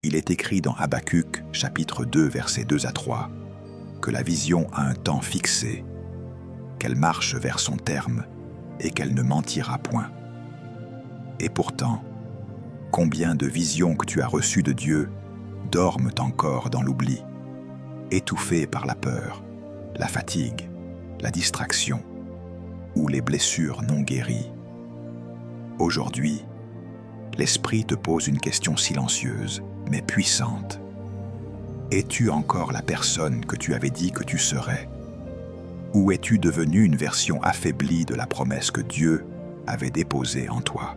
Il est écrit dans Habacuc, chapitre 2, versets 2 à 3, que la vision a un temps fixé, qu'elle marche vers son terme et qu'elle ne mentira point. Et pourtant, combien de visions que tu as reçues de Dieu dorment encore dans l'oubli, étouffées par la peur, la fatigue, la distraction ou les blessures non guéries. Aujourd'hui, l'Esprit te pose une question silencieuse, mais puissante. Es-tu encore la personne que tu avais dit que tu serais? Ou es-tu devenu une version affaiblie de la promesse que Dieu avait déposée en toi?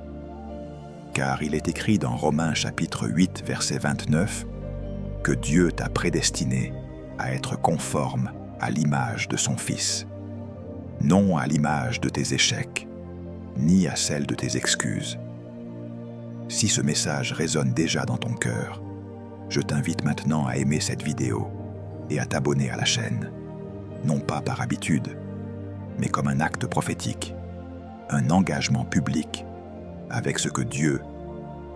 Car il est écrit dans Romains chapitre 8, verset 29, que Dieu t'a prédestiné à être conforme à l'image de son Fils, non à l'image de tes échecs, ni à celle de tes excuses. Si ce message résonne déjà dans ton cœur, je t'invite maintenant à aimer cette vidéo et à t'abonner à la chaîne, non pas par habitude, mais comme un acte prophétique, un engagement public avec ce que Dieu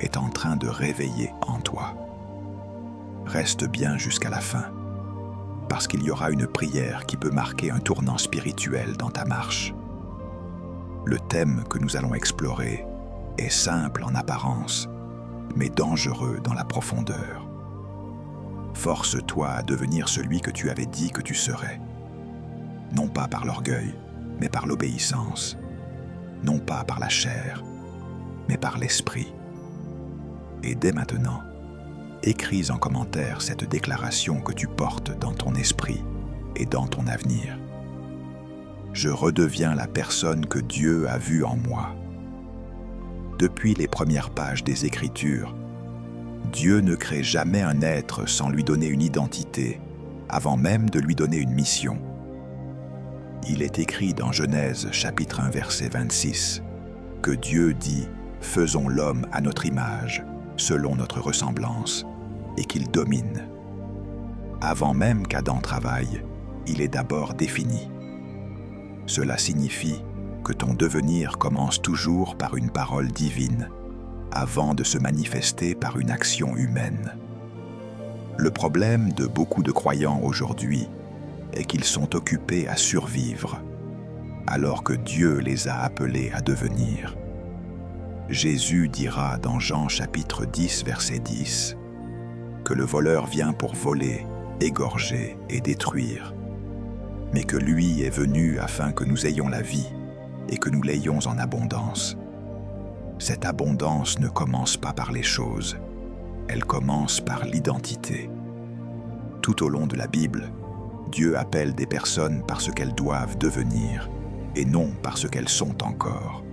est en train de réveiller en toi. Reste bien jusqu'à la fin, parce qu'il y aura une prière qui peut marquer un tournant spirituel dans ta marche. Le thème que nous allons explorer est simple en apparence, mais dangereux dans la profondeur. Force-toi à devenir celui que tu avais dit que tu serais. Non pas par l'orgueil, mais par l'obéissance. Non pas par la chair, mais par l'esprit. Et dès maintenant, écris en commentaire cette déclaration que tu portes dans ton esprit et dans ton avenir. Je redeviens la personne que Dieu a vue en moi. Depuis les premières pages des Écritures, Dieu ne crée jamais un être sans lui donner une identité, avant même de lui donner une mission. Il est écrit dans Genèse chapitre 1 verset 26 que Dieu dit « Faisons l'homme à notre image, selon notre ressemblance, et qu'il domine. » Avant même qu'Adam travaille, il est d'abord défini. Cela signifie que ton devenir commence toujours par une parole divine, avant de se manifester par une action humaine. Le problème de beaucoup de croyants aujourd'hui est qu'ils sont occupés à survivre, alors que Dieu les a appelés à devenir. Jésus dira dans Jean chapitre 10, verset 10, que le voleur vient pour voler, égorger et détruire, mais que lui est venu afin que nous ayons la vie et que nous l'ayons en abondance. Cette abondance ne commence pas par les choses, elle commence par l'identité. Tout au long de la Bible, Dieu appelle des personnes par ce qu'elles doivent devenir et non par ce qu'elles sont encore.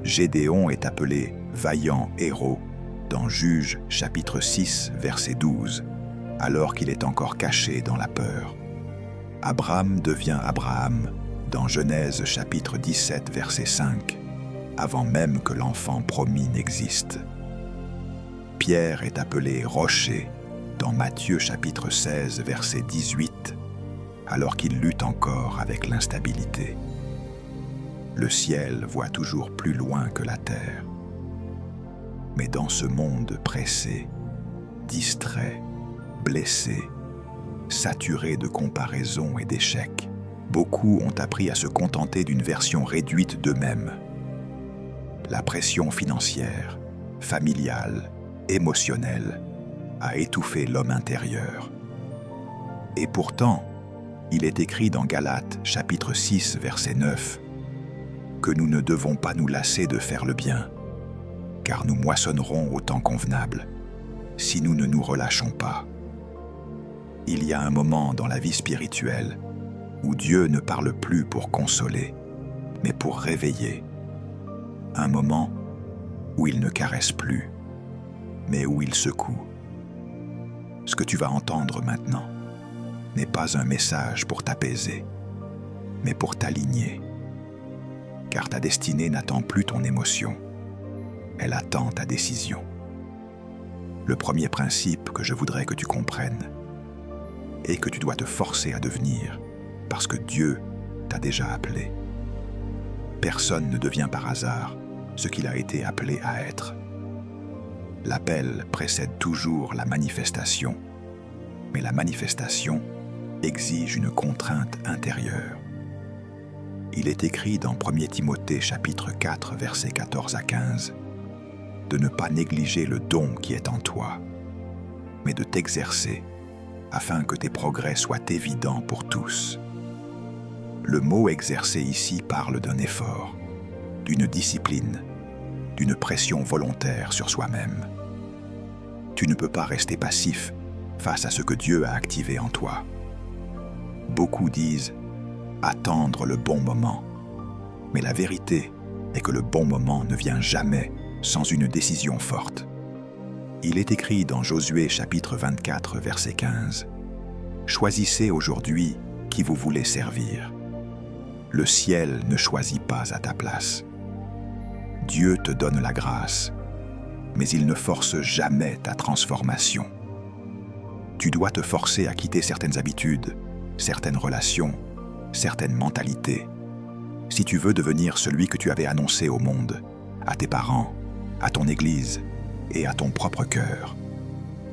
Gédéon est appelé vaillant héros dans Juges chapitre 6 verset 12, alors qu'il est encore caché dans la peur. Abraham devient Abraham dans Genèse chapitre 17 verset 5, avant même que l'enfant promis n'existe. Pierre est appelé rocher dans Matthieu chapitre 16 verset 18, alors qu'il lutte encore avec l'instabilité. Le ciel voit toujours plus loin que la terre. Mais dans ce monde pressé, distrait, blessé, saturé de comparaisons et d'échecs, beaucoup ont appris à se contenter d'une version réduite d'eux-mêmes. La pression financière, familiale, émotionnelle a étouffé l'homme intérieur. Et pourtant, il est écrit dans Galates chapitre 6 verset 9 que nous ne devons pas nous lasser de faire le bien, car nous moissonnerons au temps convenable si nous ne nous relâchons pas. Il y a un moment dans la vie spirituelle où Dieu ne parle plus pour consoler, mais pour réveiller. Un moment où il ne caresse plus, mais où il secoue. Ce que tu vas entendre maintenant n'est pas un message pour t'apaiser, mais pour t'aligner. Car ta destinée n'attend plus ton émotion, elle attend ta décision. Le premier principe que je voudrais que tu comprennes est que tu dois te forcer à devenir parce que Dieu t'a déjà appelé. Personne ne devient par hasard ce qu'il a été appelé à être. L'appel précède toujours la manifestation, mais la manifestation exige une contrainte intérieure. Il est écrit dans 1 Timothée chapitre 4, versets 14 à 15, de ne pas négliger le don qui est en toi, mais de t'exercer afin que tes progrès soient évidents pour tous. Le mot « exercer » ici parle d'un effort, d'une discipline, d'une pression volontaire sur soi-même. Tu ne peux pas rester passif face à ce que Dieu a activé en toi. Beaucoup disent « attendre le bon moment », mais la vérité est que le bon moment ne vient jamais sans une décision forte. Il est écrit dans Josué chapitre 24, verset 15 « Choisissez aujourd'hui qui vous voulez servir. Le ciel ne choisit pas à ta place. Dieu te donne la grâce, mais il ne force jamais ta transformation. Tu dois te forcer à quitter certaines habitudes, certaines relations, certaines mentalités, si tu veux devenir celui que tu avais annoncé au monde, à tes parents, à ton Église et à ton propre cœur.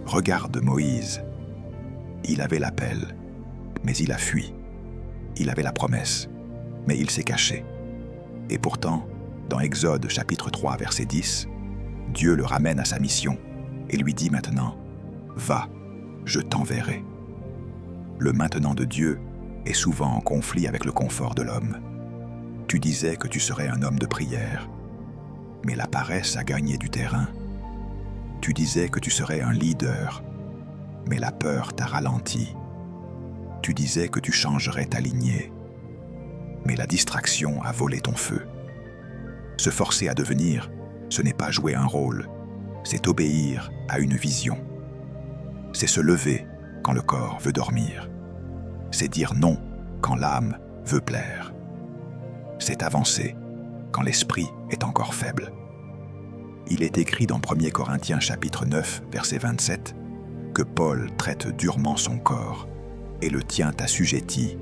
Regarde Moïse. Il avait l'appel, mais il a fui. Il avait la promesse, mais il s'est caché. Et pourtant, dans Exode chapitre 3, verset 10, Dieu le ramène à sa mission et lui dit maintenant « Va, je t'enverrai ». Le maintenant de Dieu est souvent en conflit avec le confort de l'homme. Tu disais que tu serais un homme de prière, mais la paresse a gagné du terrain. Tu disais que tu serais un leader, mais la peur t'a ralenti. Tu disais que tu changerais ta lignée, mais la distraction a volé ton feu. Se forcer à devenir, ce n'est pas jouer un rôle, c'est obéir à une vision. C'est se lever quand le corps veut dormir. C'est dire non quand l'âme veut plaire. C'est avancer quand l'esprit est encore faible. Il est écrit dans 1 Corinthiens chapitre 9, verset 27, que Paul traite durement son corps et le tient assujetti,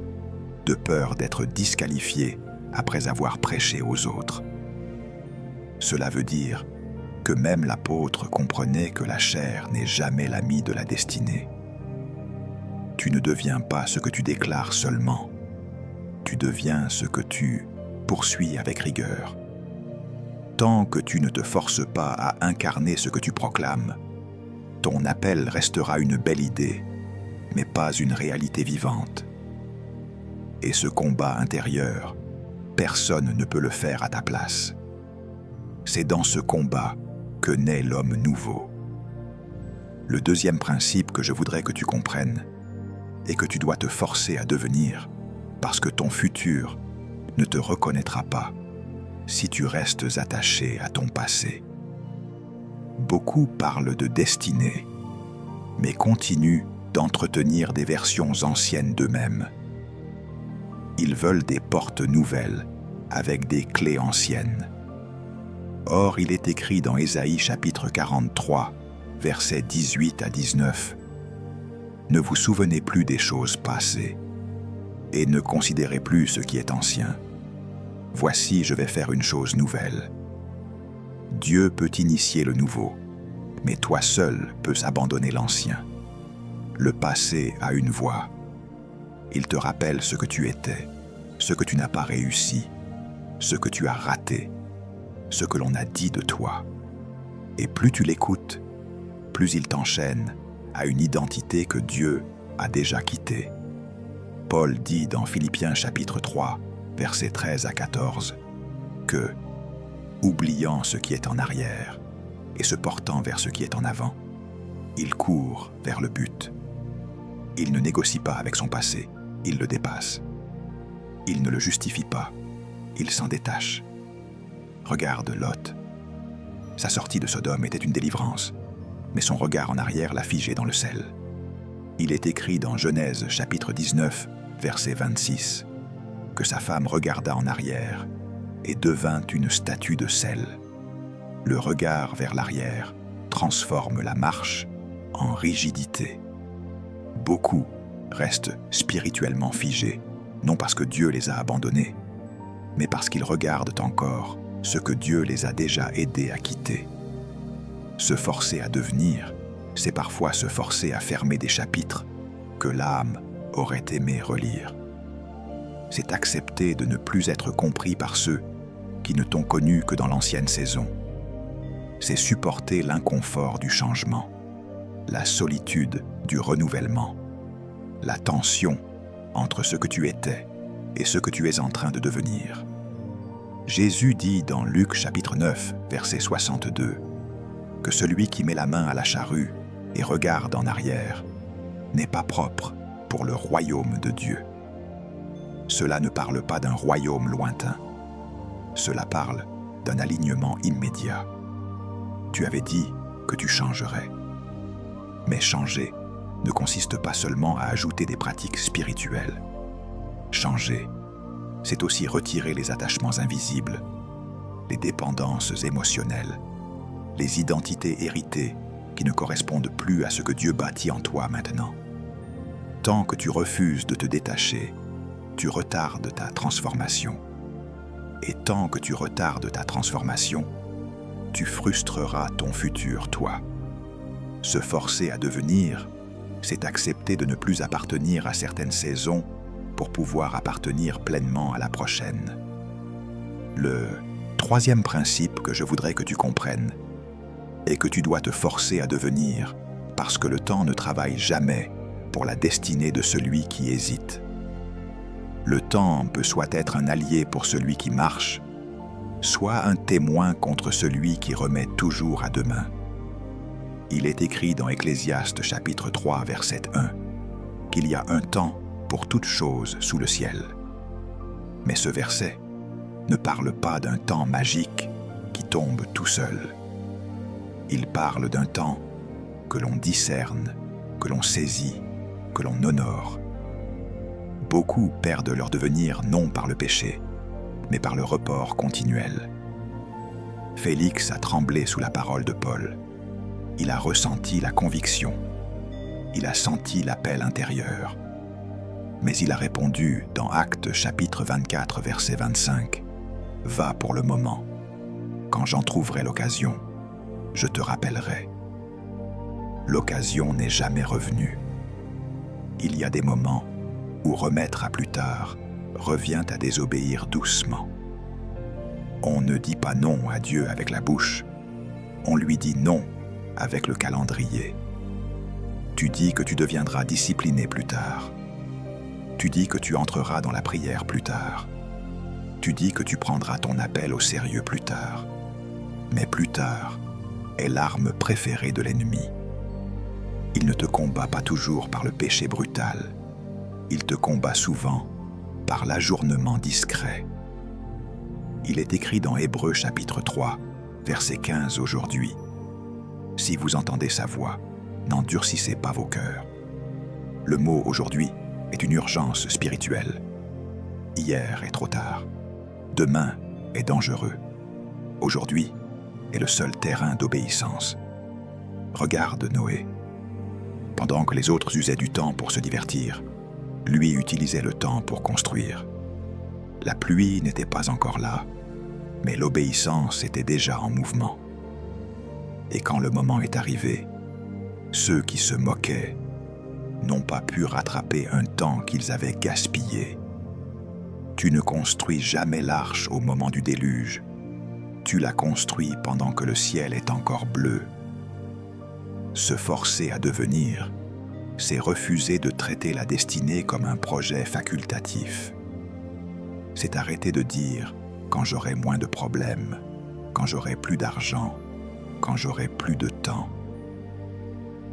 de peur d'être disqualifié après avoir prêché aux autres. Cela veut dire que même l'apôtre comprenait que la chair n'est jamais l'ami de la destinée. Tu ne deviens pas ce que tu déclares seulement, tu deviens ce que tu poursuis avec rigueur. Tant que tu ne te forces pas à incarner ce que tu proclames, ton appel restera une belle idée, mais pas une réalité vivante. Et ce combat intérieur, personne ne peut le faire à ta place. C'est dans ce combat que naît l'homme nouveau. Le deuxième principe que je voudrais que tu comprennes est que tu dois te forcer à devenir parce que ton futur ne te reconnaîtra pas si tu restes attaché à ton passé. Beaucoup parlent de destinée, mais continuent d'entretenir des versions anciennes d'eux-mêmes. Ils veulent des portes nouvelles avec des clés anciennes. Or, il est écrit dans Ésaïe chapitre 43, versets 18 à 19, « Ne vous souvenez plus des choses passées, et ne considérez plus ce qui est ancien. Voici, je vais faire une chose nouvelle. » Dieu peut initier le nouveau, mais toi seul peux abandonner l'ancien. Le passé a une voix. Il te rappelle ce que tu étais, ce que tu n'as pas réussi, ce que tu as raté, ce que l'on a dit de toi. Et plus tu l'écoutes, plus il t'enchaîne à une identité que Dieu a déjà quittée. Paul dit dans Philippiens chapitre 3, versets 13 à 14, que, oubliant ce qui est en arrière et se portant vers ce qui est en avant, il court vers le but. Il ne négocie pas avec son passé, il le dépasse. Il ne le justifie pas, il s'en détache. Regarde Lot. Sa sortie de Sodome était une délivrance, mais son regard en arrière l'a figé dans le sel. Il est écrit dans Genèse chapitre 19, verset 26, que sa femme regarda en arrière et devint une statue de sel. Le regard vers l'arrière transforme la marche en rigidité. Beaucoup restent spirituellement figés, non parce que Dieu les a abandonnés, mais parce qu'ils regardent encore ce que Dieu les a déjà aidés à quitter. Se forcer à devenir, c'est parfois se forcer à fermer des chapitres que l'âme aurait aimé relire. C'est accepter de ne plus être compris par ceux qui ne t'ont connu que dans l'ancienne saison. C'est supporter l'inconfort du changement, la solitude du renouvellement, la tension entre ce que tu étais et ce que tu es en train de devenir. Jésus dit dans Luc chapitre 9, verset 62, que celui qui met la main à la charrue et regarde en arrière n'est pas propre pour le royaume de Dieu. Cela ne parle pas d'un royaume lointain. Cela parle d'un alignement immédiat. Tu avais dit que tu changerais. Mais changer ne consiste pas seulement à ajouter des pratiques spirituelles. Changer, c'est aussi retirer les attachements invisibles, les dépendances émotionnelles, les identités héritées qui ne correspondent plus à ce que Dieu bâtit en toi maintenant. Tant que tu refuses de te détacher, tu retardes ta transformation. Et tant que tu retardes ta transformation, tu frustreras ton futur toi. Se forcer à devenir, c'est accepter de ne plus appartenir à certaines saisons pour pouvoir appartenir pleinement à la prochaine. Le troisième principe que je voudrais que tu comprennes est que tu dois te forcer à devenir parce que le temps ne travaille jamais pour la destinée de celui qui hésite. Le temps peut soit être un allié pour celui qui marche, soit un témoin contre celui qui remet toujours à demain. Il est écrit dans Ecclésiaste chapitre 3, verset 1, qu'il y a un temps pour toute chose sous le ciel. Mais ce verset ne parle pas d'un temps magique qui tombe tout seul. Il parle d'un temps que l'on discerne, que l'on saisit, que l'on honore. Beaucoup perdent leur devenir non par le péché, mais par le report continuel. Félix a tremblé sous la parole de Paul. Il a ressenti la conviction. Il a senti l'appel intérieur. Mais il a répondu dans Actes chapitre 24, verset 25, « Va pour le moment. Quand j'en trouverai l'occasion, je te rappellerai. » L'occasion n'est jamais revenue. Il y a des moments où remettre à plus tard revient à désobéir doucement. On ne dit pas non à Dieu avec la bouche, on lui dit non avec le calendrier. Tu dis que tu deviendras discipliné plus tard. Tu dis que tu entreras dans la prière plus tard. Tu dis que tu prendras ton appel au sérieux plus tard. Mais plus tard est l'arme préférée de l'ennemi. Il ne te combat pas toujours par le péché brutal. Il te combat souvent par l'ajournement discret. Il est écrit dans Hébreux chapitre 3, verset 15 aujourd'hui. « Si vous entendez sa voix, n'endurcissez pas vos cœurs. » Le mot « aujourd'hui » est une urgence spirituelle. Hier est trop tard. Demain est dangereux. Aujourd'hui est le seul terrain d'obéissance. Regarde Noé. Pendant que les autres usaient du temps pour se divertir, lui utilisait le temps pour construire. La pluie n'était pas encore là, mais l'obéissance était déjà en mouvement. Et quand le moment est arrivé, ceux qui se moquaient n'ont pas pu rattraper un temps qu'ils avaient gaspillé. Tu ne construis jamais l'arche au moment du déluge. Tu la construis pendant que le ciel est encore bleu. Se forcer à devenir, c'est refuser de traiter la destinée comme un projet facultatif. C'est arrêter de dire « quand j'aurai moins de problèmes, quand j'aurai plus d'argent, quand j'aurai plus de temps ».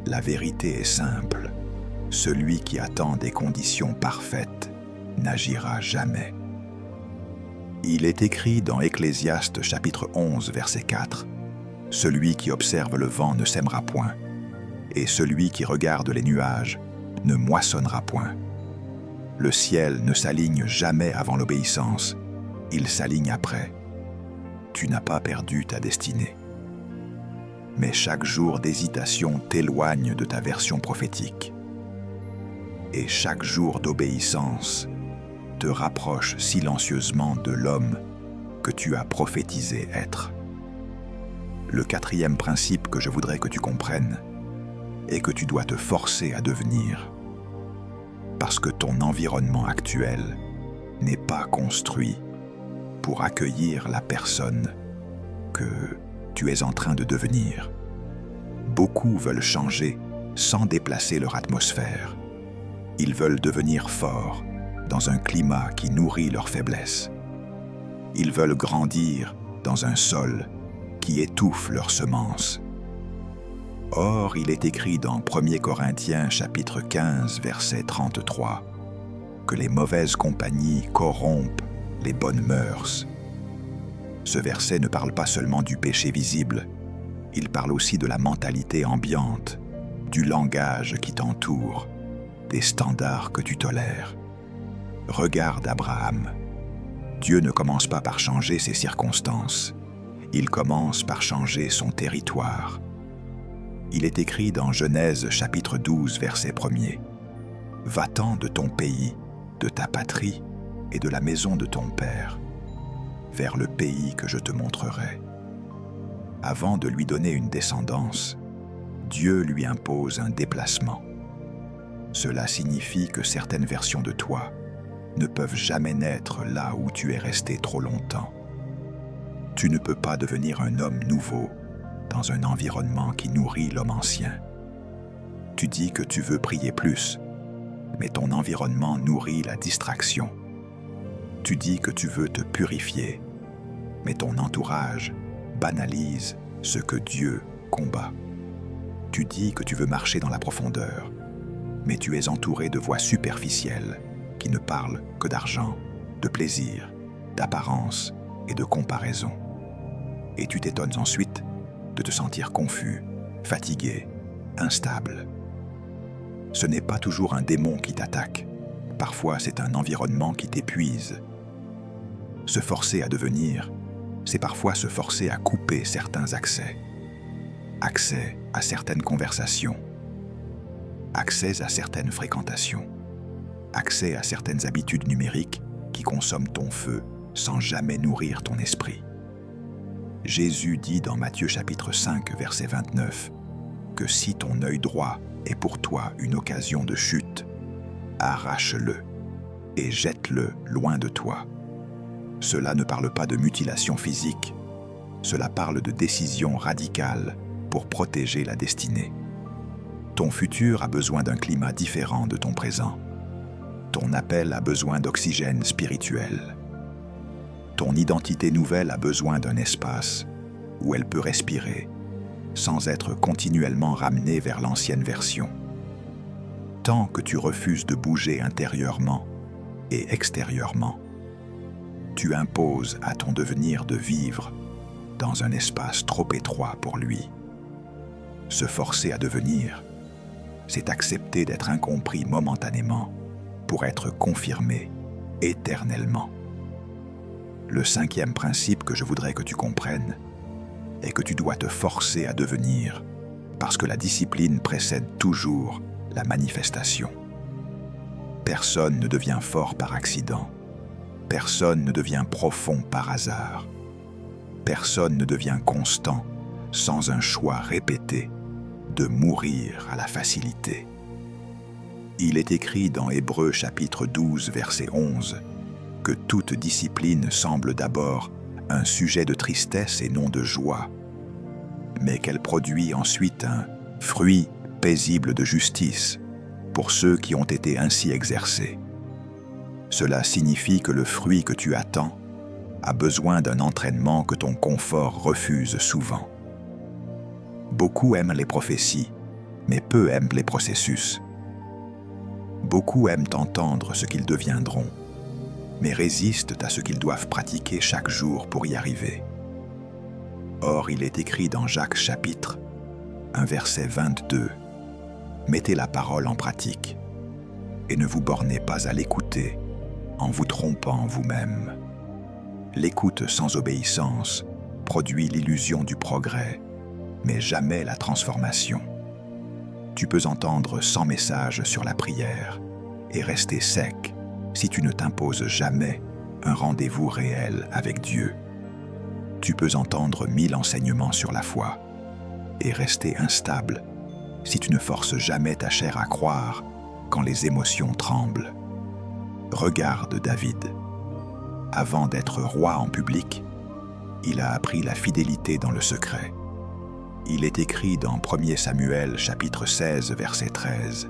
La vérité est simple. Celui qui attend des conditions parfaites n'agira jamais. Il est écrit dans Ecclésiaste chapitre 11, verset 4, « Celui qui observe le vent ne sèmera point, et celui qui regarde les nuages ne moissonnera point. Le ciel ne s'aligne jamais avant l'obéissance, il s'aligne après. Tu n'as pas perdu ta destinée. Mais chaque jour d'hésitation t'éloigne de ta version prophétique. Et chaque jour d'obéissance te rapproche silencieusement de l'homme que tu as prophétisé être. Le quatrième principe que je voudrais que tu comprennes est que tu dois te forcer à devenir. Parce que ton environnement actuel n'est pas construit pour accueillir la personne que tu es en train de devenir. Beaucoup veulent changer sans déplacer leur atmosphère. Ils veulent devenir forts dans un climat qui nourrit leur faiblesse. Ils veulent grandir dans un sol qui étouffe leurs semences. Or, il est écrit dans 1 Corinthiens chapitre 15, verset 33, que les mauvaises compagnies corrompent les bonnes mœurs. Ce verset ne parle pas seulement du péché visible, il parle aussi de la mentalité ambiante, du langage qui t'entoure, des standards que tu tolères. Regarde Abraham. Dieu ne commence pas par changer ses circonstances, il commence par changer son territoire. Il est écrit dans Genèse chapitre 12, verset 1er. « Va-t'en de ton pays, de ta patrie et de la maison de ton père, vers le pays que je te montrerai. » Avant de lui donner une descendance, Dieu lui impose un déplacement. Cela signifie que certaines versions de toi ne peuvent jamais naître là où tu es resté trop longtemps. Tu ne peux pas devenir un homme nouveau dans un environnement qui nourrit l'homme ancien. Tu dis que tu veux prier plus, mais ton environnement nourrit la distraction. Tu dis que tu veux te purifier, mais ton entourage banalise ce que Dieu combat. Tu dis que tu veux marcher dans la profondeur, mais tu es entouré de voix superficielles qui ne parlent que d'argent, de plaisir, d'apparence et de comparaison. Et tu t'étonnes ensuite de te sentir confus, fatigué, instable. Ce n'est pas toujours un démon qui t'attaque. Parfois, c'est un environnement qui t'épuise. Se forcer à devenir, c'est parfois se forcer à couper certains accès. Accès à certaines conversations. Accès à certaines fréquentations. Accès à certaines habitudes numériques qui consomment ton feu sans jamais nourrir ton esprit. Jésus dit dans Matthieu chapitre 5, verset 29, que si ton œil droit est pour toi une occasion de chute, arrache-le et jette-le loin de toi. Cela ne parle pas de mutilation physique, cela parle de décision radicale pour protéger la destinée. Ton futur a besoin d'un climat différent de ton présent. Ton appel a besoin d'oxygène spirituel. Ton identité nouvelle a besoin d'un espace où elle peut respirer, sans être continuellement ramenée vers l'ancienne version. Tant que tu refuses de bouger intérieurement et extérieurement, tu imposes à ton devenir de vivre dans un espace trop étroit pour lui. Se forcer à devenir, c'est accepter d'être incompris momentanément pour être confirmé éternellement. Le cinquième principe que je voudrais que tu comprennes est que tu dois te forcer à devenir parce que la discipline précède toujours la manifestation. Personne ne devient fort par accident. Personne ne devient profond par hasard. Personne ne devient constant sans un choix répété de mourir à la facilité. Il est écrit dans Hébreux chapitre 12, verset 11, que toute discipline semble d'abord un sujet de tristesse et non de joie, mais qu'elle produit ensuite un fruit paisible de justice pour ceux qui ont été ainsi exercés. Cela signifie que le fruit que tu attends a besoin d'un entraînement que ton confort refuse souvent. Beaucoup aiment les prophéties, mais peu aiment les processus. Beaucoup aiment entendre ce qu'ils deviendront, mais résistent à ce qu'ils doivent pratiquer chaque jour pour y arriver. Or, il est écrit dans Jacques chapitre 1, verset 22, « Mettez la parole en pratique, et ne vous bornez pas à l'écouter en vous trompant vous-même. L'écoute sans obéissance produit l'illusion du progrès, mais jamais la transformation. Tu peux entendre 100 messages sur la prière et rester sec si tu ne t'imposes jamais un rendez-vous réel avec Dieu. Tu peux entendre 1000 enseignements sur la foi et rester instable si tu ne forces jamais ta chair à croire quand les émotions tremblent. Regarde David. Avant d'être roi en public, il a appris la fidélité dans le secret. Il est écrit dans 1 Samuel chapitre 16 verset 13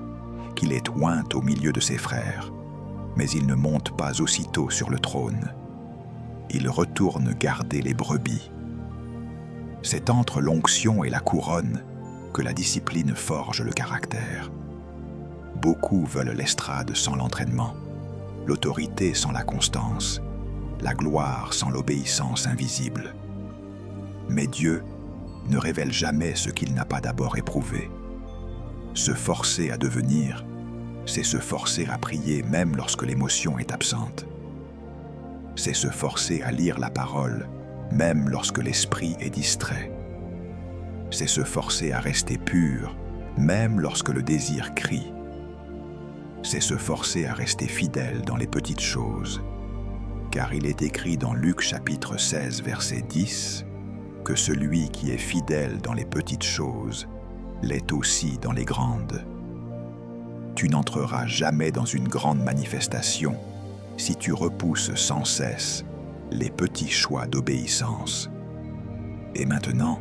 qu'il est oint au milieu de ses frères, mais il ne monte pas aussitôt sur le trône. Il retourne garder les brebis. C'est entre l'onction et la couronne que la discipline forge le caractère. Beaucoup veulent l'estrade sans l'entraînement, l'autorité sans la constance, la gloire sans l'obéissance invisible. Mais Dieu ne révèle jamais ce qu'il n'a pas d'abord éprouvé. Se forcer à devenir, c'est se forcer à prier même lorsque l'émotion est absente. C'est se forcer à lire la parole même lorsque l'esprit est distrait. C'est se forcer à rester pur même lorsque le désir crie. C'est se forcer à rester fidèle dans les petites choses. Car il est écrit dans Luc chapitre 16 verset 10 que celui qui est fidèle dans les petites choses l'est aussi dans les grandes. Tu n'entreras jamais dans une grande manifestation si tu repousses sans cesse les petits choix d'obéissance. Et maintenant,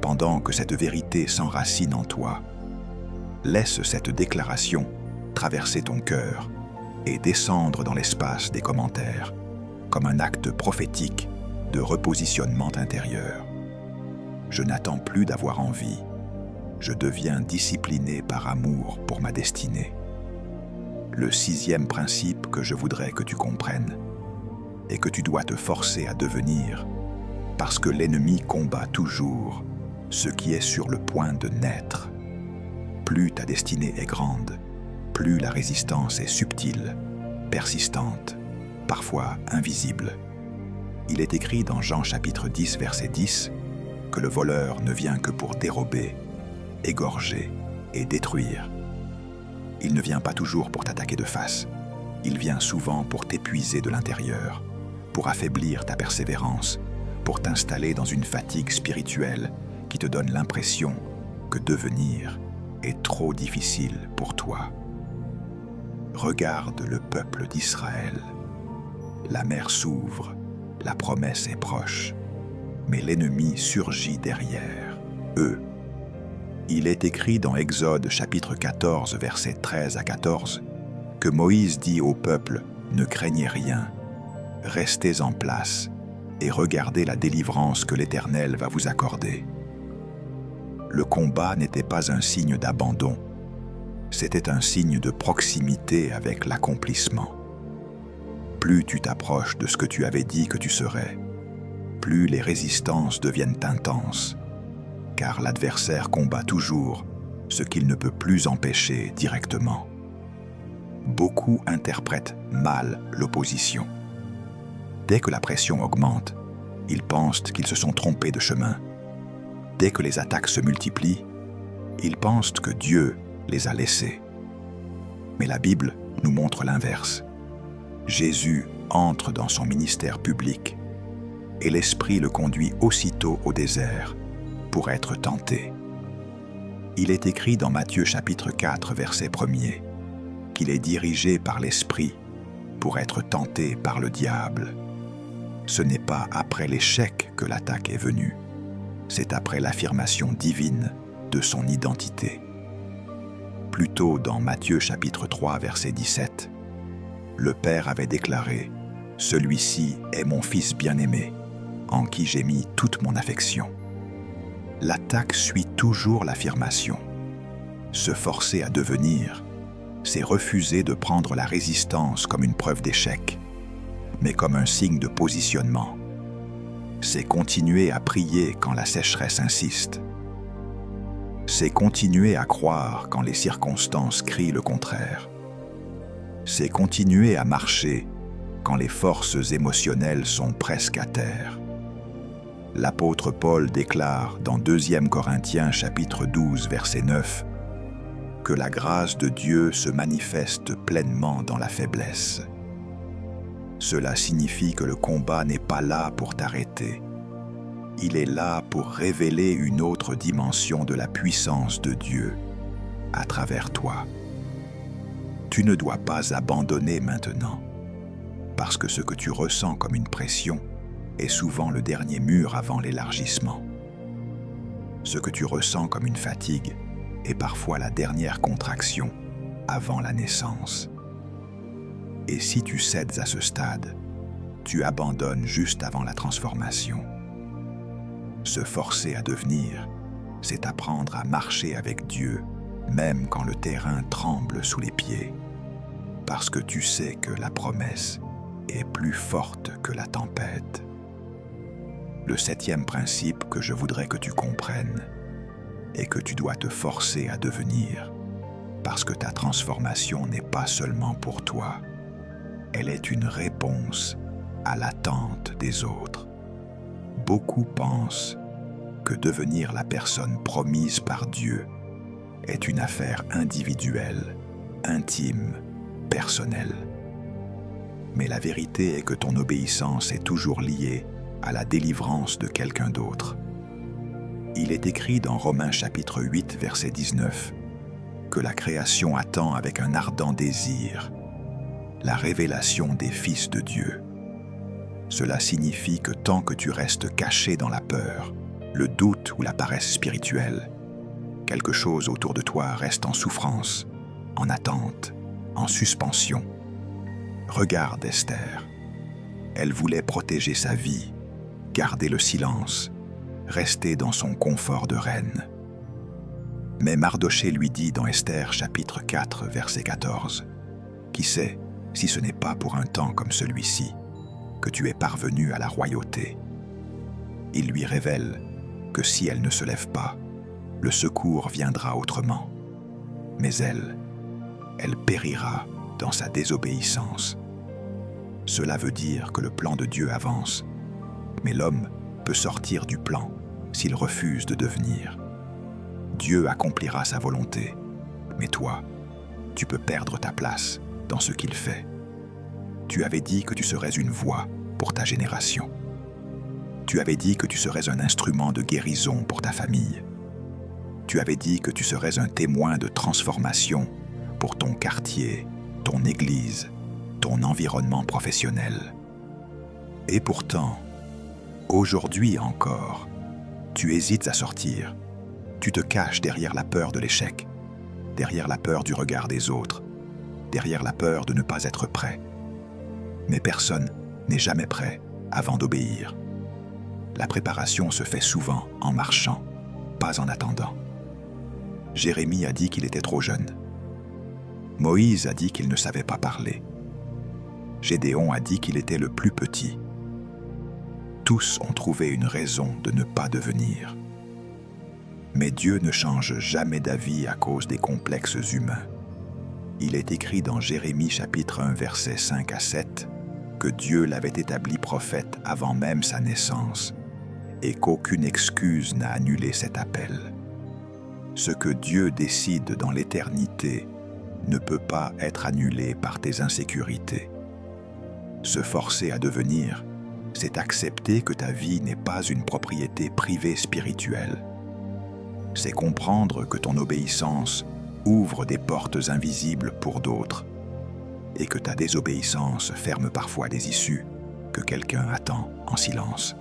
pendant que cette vérité s'enracine en toi, laisse cette déclaration traverser ton cœur et descendre dans l'espace des commentaires, comme un acte prophétique de repositionnement intérieur. Je n'attends plus d'avoir envie. Je deviens discipliné par amour pour ma destinée. Le 6e principe que je voudrais que tu comprennes est que tu dois te forcer à devenir, parce que l'ennemi combat toujours ce qui est sur le point de naître. Plus ta destinée est grande, plus la résistance est subtile, persistante, parfois invisible. Il est écrit dans Jean chapitre 10 verset 10 que le voleur ne vient que pour dérober, égorger et détruire. Il ne vient pas toujours pour t'attaquer de face, il vient souvent pour t'épuiser de l'intérieur, pour affaiblir ta persévérance, pour t'installer dans une fatigue spirituelle qui te donne l'impression que devenir est trop difficile pour toi. Regarde le peuple d'Israël. La mer s'ouvre, la promesse est proche, mais l'ennemi surgit derrière eux. Il est écrit dans Exode chapitre 14 versets 13 à 14 que Moïse dit au peuple « Ne craignez rien, restez en place et regardez la délivrance que l'Éternel va vous accorder. » Le combat n'était pas un signe d'abandon, c'était un signe de proximité avec l'accomplissement. Plus tu t'approches de ce que tu avais dit que tu serais, plus les résistances deviennent intenses, car l'adversaire combat toujours ce qu'il ne peut plus empêcher directement. Beaucoup interprètent mal l'opposition. Dès que la pression augmente, ils pensent qu'ils se sont trompés de chemin. Dès que les attaques se multiplient, ils pensent que Dieu les a laissés. Mais la Bible nous montre l'inverse. Jésus entre dans son ministère public et l'Esprit le conduit aussitôt au désert pour être tenté. Il est écrit dans Matthieu chapitre 4 verset 1er qu'il est dirigé par l'Esprit pour être tenté par le diable. Ce n'est pas après l'échec que l'attaque est venue, c'est après l'affirmation divine de son identité. Plus tôt dans Matthieu chapitre 3 verset 17, le Père avait déclaré « Celui-ci est mon Fils bien-aimé, en qui j'ai mis toute mon affection. » L'attaque suit toujours l'affirmation. Se forcer à devenir, c'est refuser de prendre la résistance comme une preuve d'échec, mais comme un signe de positionnement. C'est continuer à prier quand la sécheresse insiste. C'est continuer à croire quand les circonstances crient le contraire. C'est continuer à marcher quand les forces émotionnelles sont presque à terre. L'apôtre Paul déclare dans 2 Corinthiens chapitre 12 verset 9 que la grâce de Dieu se manifeste pleinement dans la faiblesse. Cela signifie que le combat n'est pas là pour t'arrêter, Il est là pour révéler une autre dimension de la puissance de Dieu à travers toi. Tu ne dois pas abandonner maintenant, parce que ce que tu ressens comme une pression est souvent le dernier mur avant l'élargissement. Ce que tu ressens comme une fatigue est parfois la dernière contraction avant la naissance. Et si tu cèdes à ce stade, tu abandonnes juste avant la transformation. Se forcer à devenir, c'est apprendre à marcher avec Dieu, même quand le terrain tremble sous les pieds, parce que tu sais que la promesse est plus forte que la tempête. Le 7e principe que je voudrais que tu comprennes est que tu dois te forcer à devenir, parce que ta transformation n'est pas seulement pour toi, elle est une réponse à l'attente des autres. Beaucoup pensent que devenir la personne promise par Dieu est une affaire individuelle, intime, personnelle. Mais la vérité est que ton obéissance est toujours liée à la délivrance de quelqu'un d'autre. Il est écrit dans Romains chapitre 8, verset 19, que la création attend avec un ardent désir la révélation des fils de Dieu. Cela signifie que tant que tu restes caché dans la peur, le doute ou la paresse spirituelle, quelque chose autour de toi reste en souffrance, en attente, en suspension. Regarde Esther. Elle voulait protéger sa vie, garder le silence, rester dans son confort de reine. Mais Mardochée lui dit dans Esther chapitre 4, verset 14, « Qui sait si ce n'est pas pour un temps comme celui-ci que tu es parvenu à la royauté ?» Il lui révèle que si elle ne se lève pas, le secours viendra autrement. Mais elle périra dans sa désobéissance. Cela veut dire que le plan de Dieu avance, mais l'homme peut sortir du plan s'il refuse de devenir. Dieu accomplira sa volonté, mais toi, tu peux perdre ta place dans ce qu'il fait. Tu avais dit que tu serais une voix pour ta génération. Tu avais dit que tu serais un instrument de guérison pour ta famille. Tu avais dit que tu serais un témoin de transformation pour ton quartier, ton église, ton environnement professionnel. Et pourtant, aujourd'hui encore, tu hésites à sortir. Tu te caches derrière la peur de l'échec, derrière la peur du regard des autres, derrière la peur de ne pas être prêt. Mais personne n'est jamais prêt avant d'obéir. La préparation se fait souvent en marchant, pas en attendant. Jérémie a dit qu'il était trop jeune. Moïse a dit qu'il ne savait pas parler. Gédéon a dit qu'il était le plus petit. Tous ont trouvé une raison de ne pas devenir. Mais Dieu ne change jamais d'avis à cause des complexes humains. Il est écrit dans Jérémie chapitre 1, versets 5 à 7, que Dieu l'avait établi prophète avant même sa naissance et qu'aucune excuse n'a annulé cet appel. Ce que Dieu décide dans l'éternité ne peut pas être annulé par tes insécurités. Se forcer à devenir, c'est accepter que ta vie n'est pas une propriété privée spirituelle. C'est comprendre que ton obéissance ouvre des portes invisibles pour d'autres et que ta désobéissance ferme parfois des issues que quelqu'un attend en silence.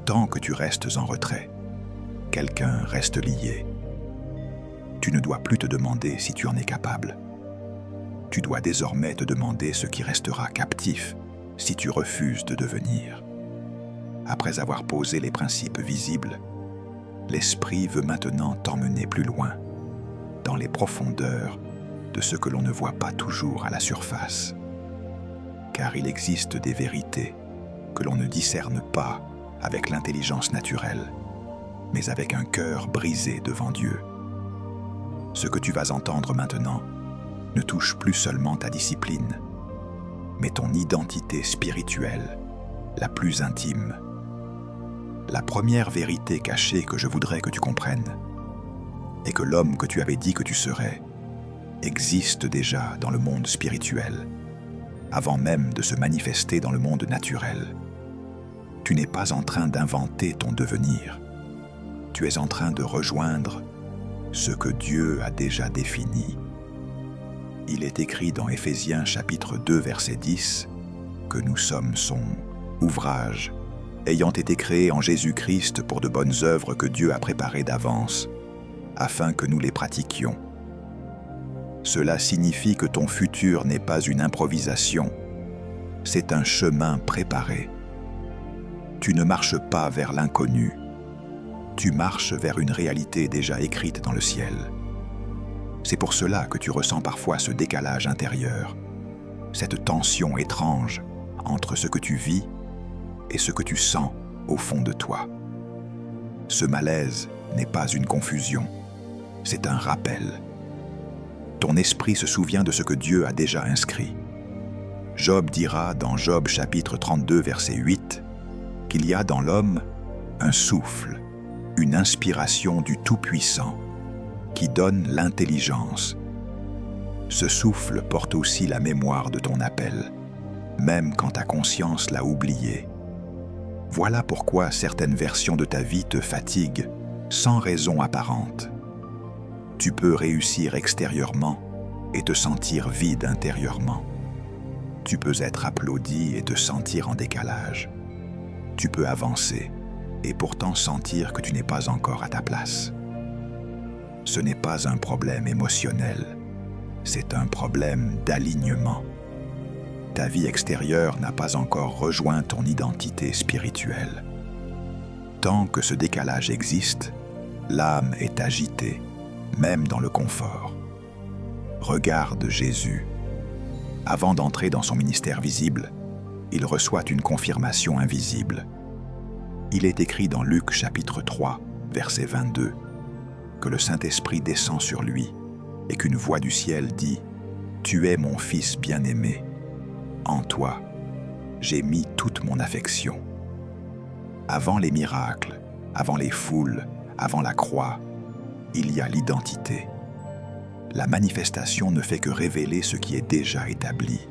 Tant que tu restes en retrait, quelqu'un reste lié. Tu ne dois plus te demander si tu en es capable. Tu dois désormais te demander ce qui restera captif si tu refuses de devenir. Après avoir posé les principes visibles, l'Esprit veut maintenant t'emmener plus loin, dans les profondeurs de ce que l'on ne voit pas toujours à la surface. Car il existe des vérités que l'on ne discerne pas avec l'intelligence naturelle, mais avec un cœur brisé devant Dieu. Ce que tu vas entendre maintenant ne touche plus seulement ta discipline, mais ton identité spirituelle, la plus intime. La première vérité cachée que je voudrais que tu comprennes est que l'homme que tu avais dit que tu serais existe déjà dans le monde spirituel, avant même de se manifester dans le monde naturel. Tu n'es pas en train d'inventer ton devenir. Tu es en train de rejoindre ce que Dieu a déjà défini. Il est écrit dans Éphésiens chapitre 2 verset 10 que nous sommes son ouvrage, ayant été créés en Jésus-Christ pour de bonnes œuvres que Dieu a préparées d'avance, afin que nous les pratiquions. Cela signifie que ton futur n'est pas une improvisation, c'est un chemin préparé. Tu ne marches pas vers l'inconnu, tu marches vers une réalité déjà écrite dans le ciel. C'est pour cela que tu ressens parfois ce décalage intérieur, cette tension étrange entre ce que tu vis et ce que tu sens au fond de toi. Ce malaise n'est pas une confusion, c'est un rappel. Ton esprit se souvient de ce que Dieu a déjà inscrit. Job dira dans Job chapitre 32 verset 8 qu'il y a dans l'homme un souffle, une inspiration du Tout-Puissant qui donne l'intelligence. Ce souffle porte aussi la mémoire de ton appel, même quand ta conscience l'a oublié. Voilà pourquoi certaines versions de ta vie te fatiguent sans raison apparente. Tu peux réussir extérieurement et te sentir vide intérieurement. Tu peux être applaudi et te sentir en décalage. Tu peux avancer et pourtant sentir que tu n'es pas encore à ta place. Ce n'est pas un problème émotionnel, c'est un problème d'alignement. Ta vie extérieure n'a pas encore rejoint ton identité spirituelle. Tant que ce décalage existe, l'âme est agitée, même dans le confort. Regarde Jésus. Avant d'entrer dans son ministère visible, il reçoit une confirmation invisible. Il est écrit dans Luc chapitre 3, verset 22, que le Saint-Esprit descend sur lui et qu'une voix du ciel dit « Tu es mon Fils bien-aimé. En toi, j'ai mis toute mon affection. » Avant les miracles, avant les foules, avant la croix, il y a l'identité. La manifestation ne fait que révéler ce qui est déjà établi.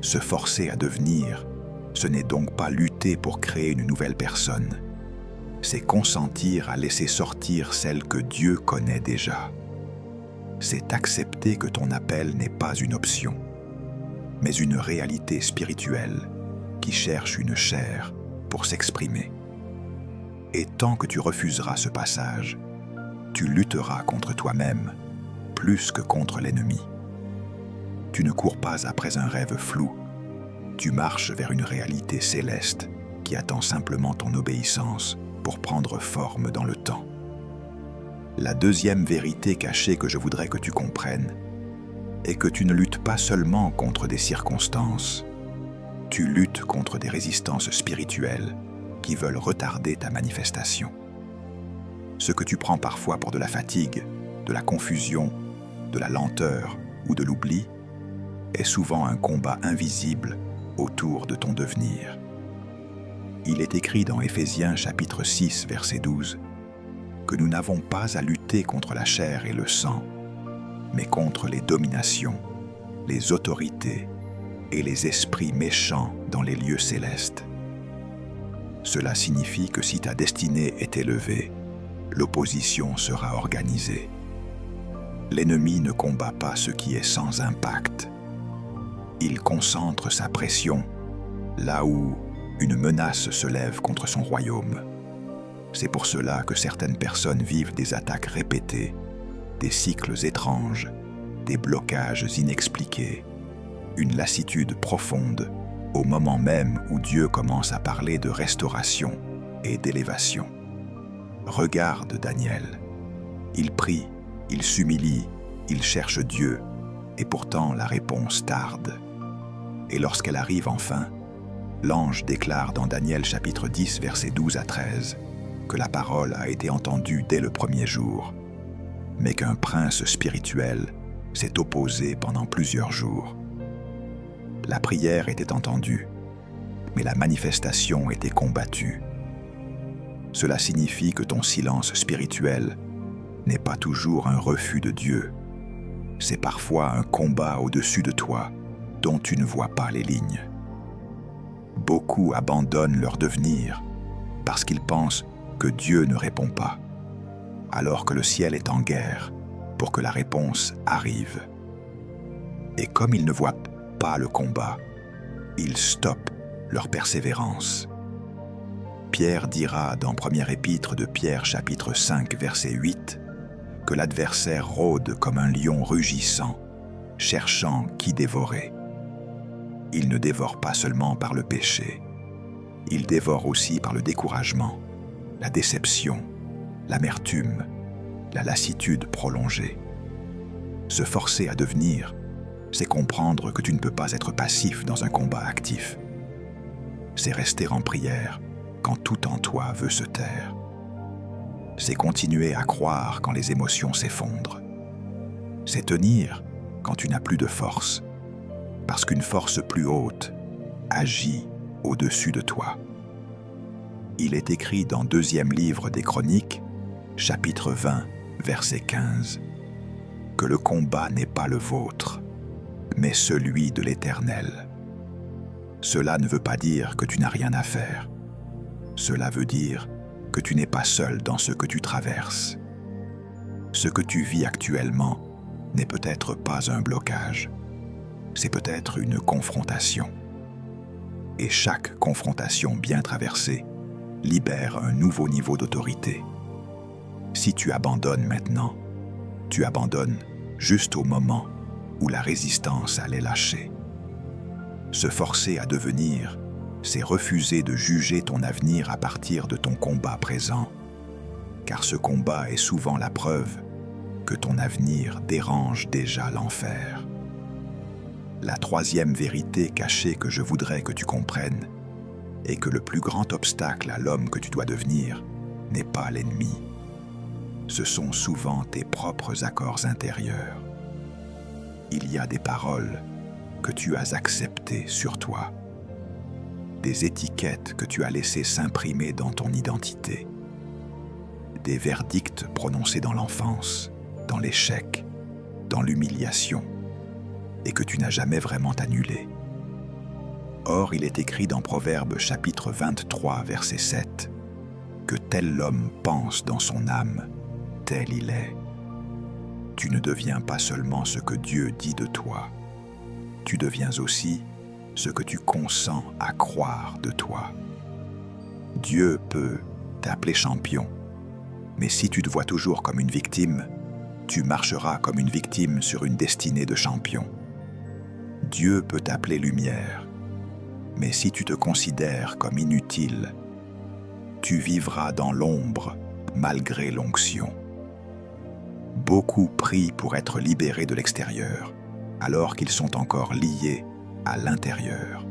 Se forcer à devenir, ce n'est donc pas lutter pour créer une nouvelle personne. C'est consentir à laisser sortir celle que Dieu connaît déjà. C'est accepter que ton appel n'est pas une option, mais une réalité spirituelle qui cherche une chair pour s'exprimer. Et tant que tu refuseras ce passage, tu lutteras contre toi-même plus que contre l'ennemi. Tu ne cours pas après un rêve flou, tu marches vers une réalité céleste qui attend simplement ton obéissance pour prendre forme dans le temps. La deuxième vérité cachée que je voudrais que tu comprennes est que tu ne luttes pas seulement contre des circonstances, tu luttes contre des résistances spirituelles qui veulent retarder ta manifestation. Ce que tu prends parfois pour de la fatigue, de la confusion, de la lenteur ou de l'oubli est souvent un combat invisible autour de ton devenir. Il est écrit dans Éphésiens chapitre 6 verset 12 que nous n'avons pas à lutter contre la chair et le sang, mais contre les dominations, les autorités et les esprits méchants dans les lieux célestes. Cela signifie que si ta destinée est élevée, l'opposition sera organisée. L'ennemi ne combat pas ce qui est sans impact. Il concentre sa pression là où une menace se lève contre son royaume. C'est pour cela que certaines personnes vivent des attaques répétées, des cycles étranges, des blocages inexpliqués, une lassitude profonde au moment même où Dieu commence à parler de restauration et d'élévation. Regarde Daniel. Il prie, il s'humilie, il cherche Dieu, et pourtant la réponse tarde. Et lorsqu'elle arrive enfin, l'ange déclare dans Daniel chapitre 10, versets 12 à 13, que la parole a été entendue dès le premier jour, mais qu'un prince spirituel s'est opposé pendant plusieurs jours. La prière était entendue, mais la manifestation était combattue. Cela signifie que ton silence spirituel n'est pas toujours un refus de Dieu. C'est parfois un combat au-dessus de toi dont tu ne vois pas les lignes. Beaucoup abandonnent leur devenir parce qu'ils pensent que Dieu ne répond pas, alors que le ciel est en guerre pour que la réponse arrive. Et comme ils ne voient pas le combat, ils stoppent leur persévérance. Pierre dira dans Première Épître de Pierre chapitre 5 verset 8 que l'adversaire rôde comme un lion rugissant, cherchant qui dévorer. Il ne dévore pas seulement par le péché, il dévore aussi par le découragement, la déception, l'amertume, la lassitude prolongée. Se forcer à devenir, c'est comprendre que tu ne peux pas être passif dans un combat actif. C'est rester en prière quand tout en toi veut se taire. C'est continuer à croire quand les émotions s'effondrent. C'est tenir quand tu n'as plus de force, parce qu'une force plus haute agit au-dessus de toi. Il est écrit dans 2e livre des Chroniques, chapitre 20, verset 15, que le combat n'est pas le vôtre, mais celui de l'Éternel. Cela ne veut pas dire que tu n'as rien à faire. Cela veut dire que tu n'es pas seul dans ce que tu traverses. Ce que tu vis actuellement n'est peut-être pas un blocage. C'est peut-être une confrontation. Et chaque confrontation bien traversée libère un nouveau niveau d'autorité. Si tu abandonnes maintenant, tu abandonnes juste au moment où la résistance allait lâcher. Se forcer à devenir, c'est refuser de juger ton avenir à partir de ton combat présent, car ce combat est souvent la preuve que ton avenir dérange déjà l'enfer. La 3e vérité cachée que je voudrais que tu comprennes est que le plus grand obstacle à l'homme que tu dois devenir n'est pas l'ennemi. Ce sont souvent tes propres accords intérieurs. Il y a des paroles que tu as acceptées sur toi, des étiquettes que tu as laissées s'imprimer dans ton identité, des verdicts prononcés dans l'enfance, dans l'échec, dans l'humiliation, et que tu n'as jamais vraiment annulé. Or, il est écrit dans Proverbes chapitre 23, verset 7, que tel homme pense dans son âme, tel il est. Tu ne deviens pas seulement ce que Dieu dit de toi, tu deviens aussi ce que tu consens à croire de toi. Dieu peut t'appeler champion, mais si tu te vois toujours comme une victime, tu marcheras comme une victime sur une destinée de champion. Dieu peut t'appeler lumière, mais si tu te considères comme inutile, tu vivras dans l'ombre malgré l'onction. Beaucoup prient pour être libérés de l'extérieur, alors qu'ils sont encore liés à l'intérieur.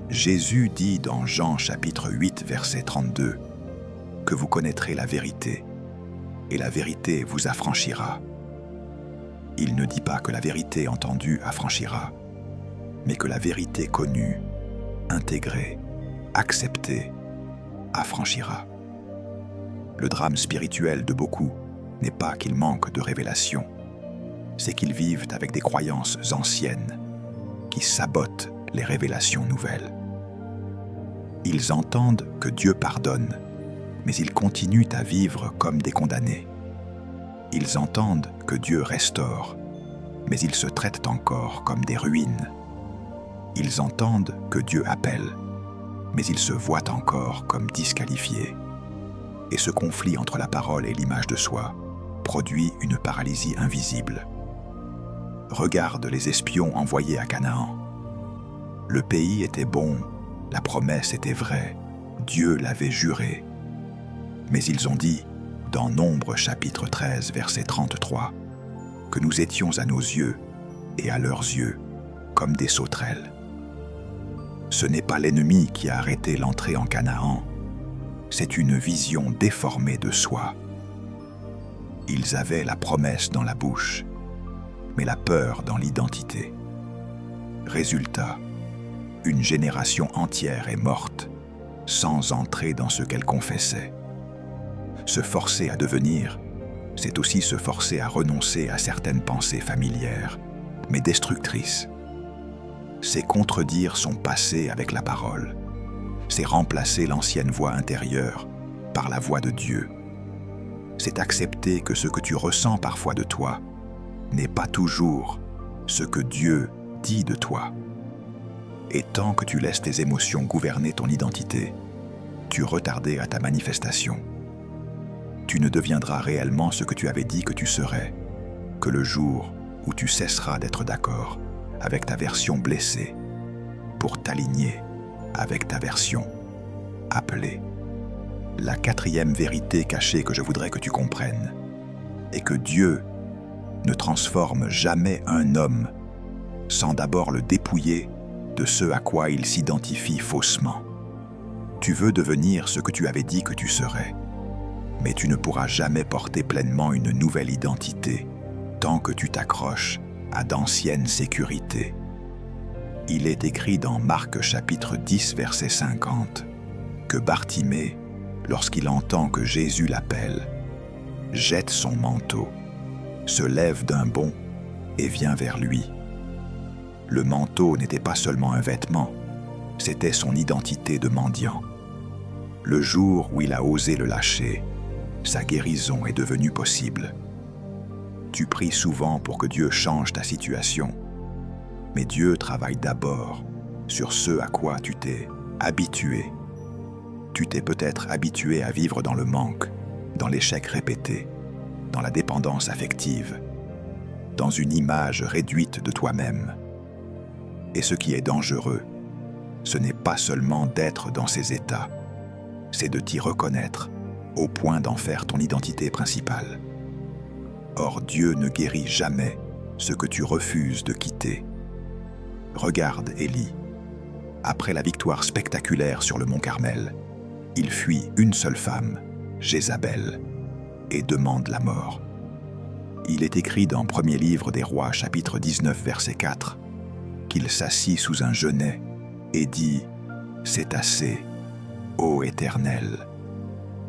Jésus dit dans Jean chapitre 8, verset 32, que vous connaîtrez la vérité, et la vérité vous affranchira. Il ne dit pas que la vérité entendue affranchira, mais que la vérité connue, intégrée, acceptée, affranchira. Le drame spirituel de beaucoup n'est pas qu'ils manquent de révélation, c'est qu'ils vivent avec des croyances anciennes qui sabotent les révélations nouvelles. Ils entendent que Dieu pardonne, mais ils continuent à vivre comme des condamnés. Ils entendent que Dieu restaure, mais ils se traitent encore comme des ruines. Ils entendent que Dieu appelle, mais ils se voient encore comme disqualifiés. Et ce conflit entre la parole et l'image de soi produit une paralysie invisible. Regarde les espions envoyés à Canaan. Le pays était bon, la promesse était vraie, Dieu l'avait juré. Mais ils ont dit, dans Nombre chapitre 13, verset 33, que nous étions à nos yeux et à leurs yeux comme des sauterelles. Ce n'est pas l'ennemi qui a arrêté l'entrée en Canaan, c'est une vision déformée de soi. Ils avaient la promesse dans la bouche, mais la peur dans l'identité. Résultat, une génération entière est morte, sans entrer dans ce qu'elle confessait. Se forcer à devenir, c'est aussi se forcer à renoncer à certaines pensées familières, mais destructrices. c'est contredire son passé avec la parole. C'est remplacer l'ancienne voix intérieure par la voix de Dieu. C'est accepter que ce que tu ressens parfois de toi n'est pas toujours ce que Dieu dit de toi. Et tant que tu laisses tes émotions gouverner ton identité, tu retardais à ta manifestation. Tu ne deviendras réellement ce que tu avais dit que tu serais, que le jour où tu cesseras d'être d'accord avec ta version blessée pour t'aligner avec ta version appelée. La quatrième vérité cachée que je voudrais que tu comprennes est que Dieu ne transforme jamais un homme sans d'abord le dépouiller de ce à quoi il s'identifie faussement. Tu veux devenir ce que tu avais dit que tu serais, mais tu ne pourras jamais porter pleinement une nouvelle identité tant que tu t'accroches à d'anciennes sécurités. Il est écrit dans Marc chapitre 10, verset 50, que Bartimée, lorsqu'il entend que Jésus l'appelle, jette son manteau, se lève d'un bond et vient vers lui. Le manteau n'était pas seulement un vêtement, c'était son identité de mendiant. Le jour où il a osé le lâcher, sa guérison est devenue possible. Tu pries souvent pour que Dieu change ta situation, mais Dieu travaille d'abord sur ce à quoi tu t'es habitué. Tu t'es peut-être habitué à vivre dans le manque, dans l'échec répété, dans la dépendance affective, dans une image réduite de toi-même. Et ce qui est dangereux, ce n'est pas seulement d'être dans ces états, c'est de t'y reconnaître au point d'en faire ton identité principale. Or, Dieu ne guérit jamais ce que tu refuses de quitter. Regarde Élie. Après la victoire spectaculaire sur le mont Carmel, il fuit une seule femme, Jézabel, et demande la mort. Il est écrit dans Premier livre des Rois, chapitre 19, verset 4, qu'il s'assit sous un genêt et dit « C'est assez, ô Éternel,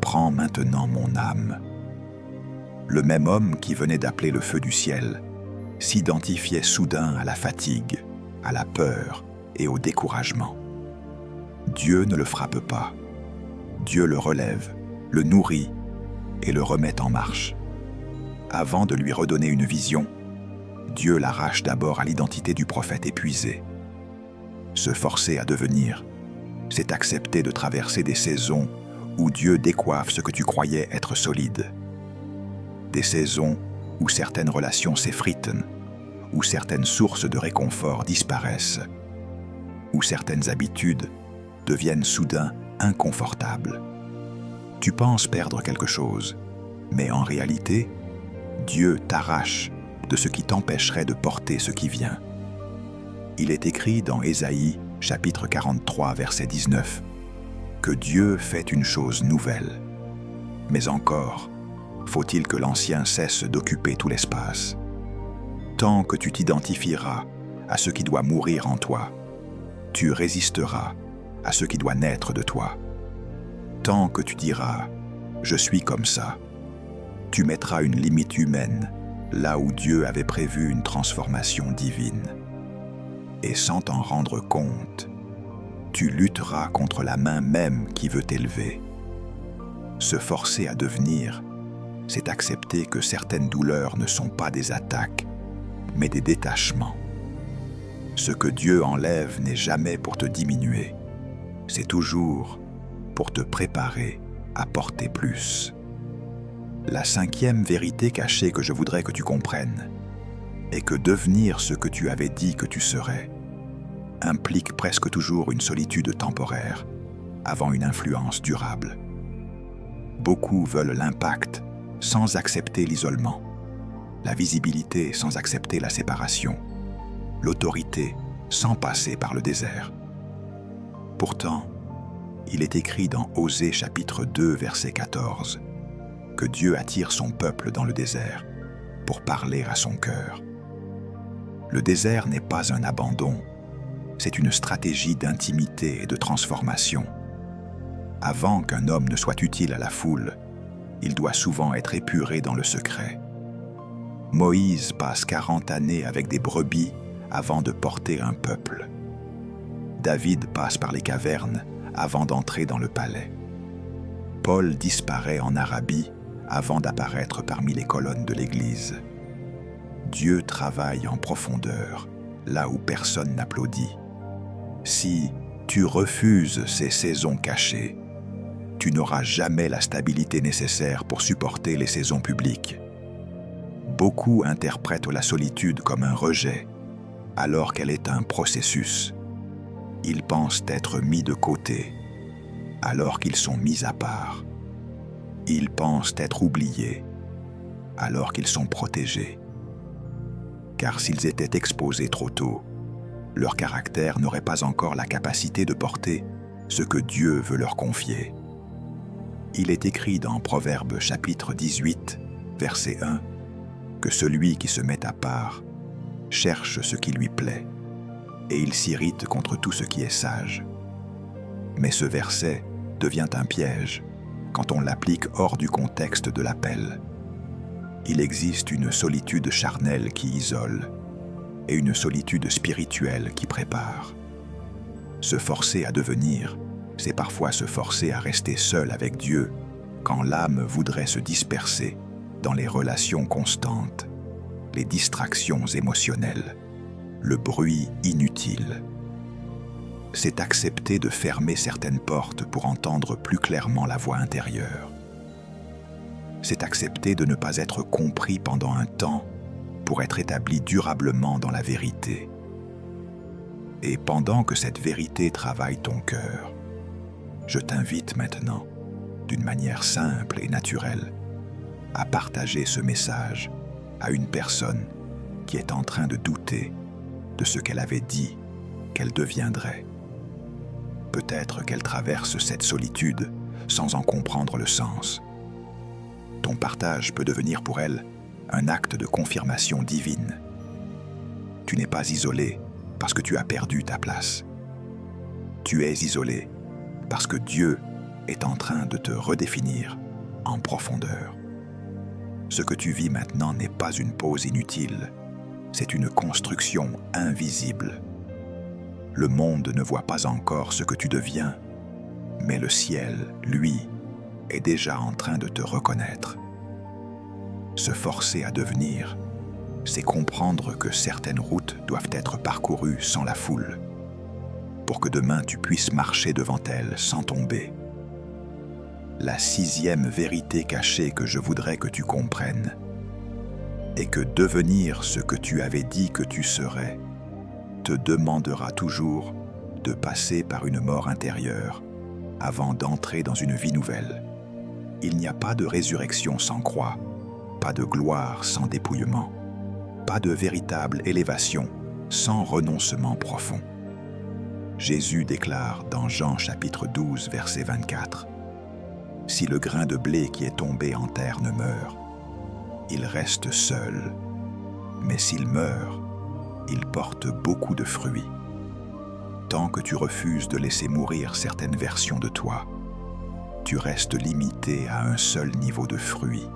prends maintenant mon âme. » Le même homme qui venait d'appeler le feu du ciel s'identifiait soudain à la fatigue, à la peur et au découragement. Dieu ne le frappe pas. Dieu le relève, le nourrit et le remet en marche. Avant de lui redonner une vision, Dieu l'arrache d'abord à l'identité du prophète épuisé. Se forcer à devenir, c'est accepter de traverser des saisons où Dieu décoiffe ce que tu croyais être solide. Des saisons où certaines relations s'effritent, où certaines sources de réconfort disparaissent, où certaines habitudes deviennent soudain inconfortables. Tu penses perdre quelque chose, mais en réalité, Dieu t'arrache de ce qui t'empêcherait de porter ce qui vient. Il est écrit dans Ésaïe, chapitre 43, verset 19, que Dieu fait une chose nouvelle. Mais encore, faut-il que l'ancien cesse d'occuper tout l'espace. Tant que tu t'identifieras à ce qui doit mourir en toi, tu résisteras à ce qui doit naître de toi. Tant que tu diras « je suis comme ça », tu mettras une limite humaine là où Dieu avait prévu une transformation divine. Et sans t'en rendre compte, tu lutteras contre la main même qui veut t'élever. Se forcer à devenir, c'est accepter que certaines douleurs ne sont pas des attaques, mais des détachements. Ce que Dieu enlève n'est jamais pour te diminuer, c'est toujours pour te préparer à porter plus. La cinquième vérité cachée que je voudrais que tu comprennes est que devenir ce que tu avais dit que tu serais implique presque toujours une solitude temporaire avant une influence durable. Beaucoup veulent l'impact sans accepter l'isolement, la visibilité sans accepter la séparation, l'autorité sans passer par le désert. Pourtant, il est écrit dans Osée chapitre 2, verset 14, que Dieu attire son peuple dans le désert pour parler à son cœur. Le désert n'est pas un abandon, c'est une stratégie d'intimité et de transformation. Avant qu'un homme ne soit utile à la foule, il doit souvent être épuré dans le secret. Moïse passe 40 années avec des brebis avant de porter un peuple. David passe par les cavernes avant d'entrer dans le palais. Paul disparaît en Arabie avant d'apparaître parmi les colonnes de l'Église. Dieu travaille en profondeur, là où personne n'applaudit. Si tu refuses ces saisons cachées, tu n'auras jamais la stabilité nécessaire pour supporter les saisons publiques. Beaucoup interprètent la solitude comme un rejet, alors qu'elle est un processus. Ils pensent être mis de côté, alors qu'ils sont mis à part. Ils pensent être oubliés, alors qu'ils sont protégés. Car s'ils étaient exposés trop tôt, leur caractère n'aurait pas encore la capacité de porter ce que Dieu veut leur confier. Il est écrit dans Proverbes chapitre 18, verset 1, que celui qui se met à part cherche ce qui lui plaît, et il s'irrite contre tout ce qui est sage. Mais ce verset devient un piège quand on l'applique hors du contexte de l'appel. Il existe une solitude charnelle qui isole et une solitude spirituelle qui prépare. Se forcer à devenir, c'est parfois se forcer à rester seul avec Dieu quand l'âme voudrait se disperser dans les relations constantes, les distractions émotionnelles, le bruit inutile. C'est accepter de fermer certaines portes pour entendre plus clairement la voix intérieure. C'est accepter de ne pas être compris pendant un temps pour être établi durablement dans la vérité. Et pendant que cette vérité travaille ton cœur, je t'invite maintenant, d'une manière simple et naturelle, à partager ce message à une personne qui est en train de douter de ce qu'elle avait dit qu'elle deviendrait. Peut-être qu'elle traverse cette solitude sans en comprendre le sens. Ton partage peut devenir pour elle un acte de confirmation divine. Tu n'es pas isolé parce que tu as perdu ta place. Tu es isolé parce que Dieu est en train de te redéfinir en profondeur. Ce que tu vis maintenant n'est pas une pause inutile, c'est une construction invisible. Le monde ne voit pas encore ce que tu deviens, mais le ciel, lui, est déjà en train de te reconnaître. Se forcer à devenir, c'est comprendre que certaines routes doivent être parcourues sans la foule, pour que demain tu puisses marcher devant elle sans tomber. La 6e vérité cachée que je voudrais que tu comprennes est que devenir ce que tu avais dit que tu serais te demandera toujours de passer par une mort intérieure avant d'entrer dans une vie nouvelle. Il n'y a pas de résurrection sans croix, pas de gloire sans dépouillement, pas de véritable élévation sans renoncement profond. Jésus déclare dans Jean chapitre 12, verset 24, « Si le grain de blé qui est tombé en terre ne meurt, il reste seul, mais s'il meurt, il porte beaucoup de fruits. Tant que tu refuses de laisser mourir certaines versions de toi, tu restes limité à un seul niveau de fruits.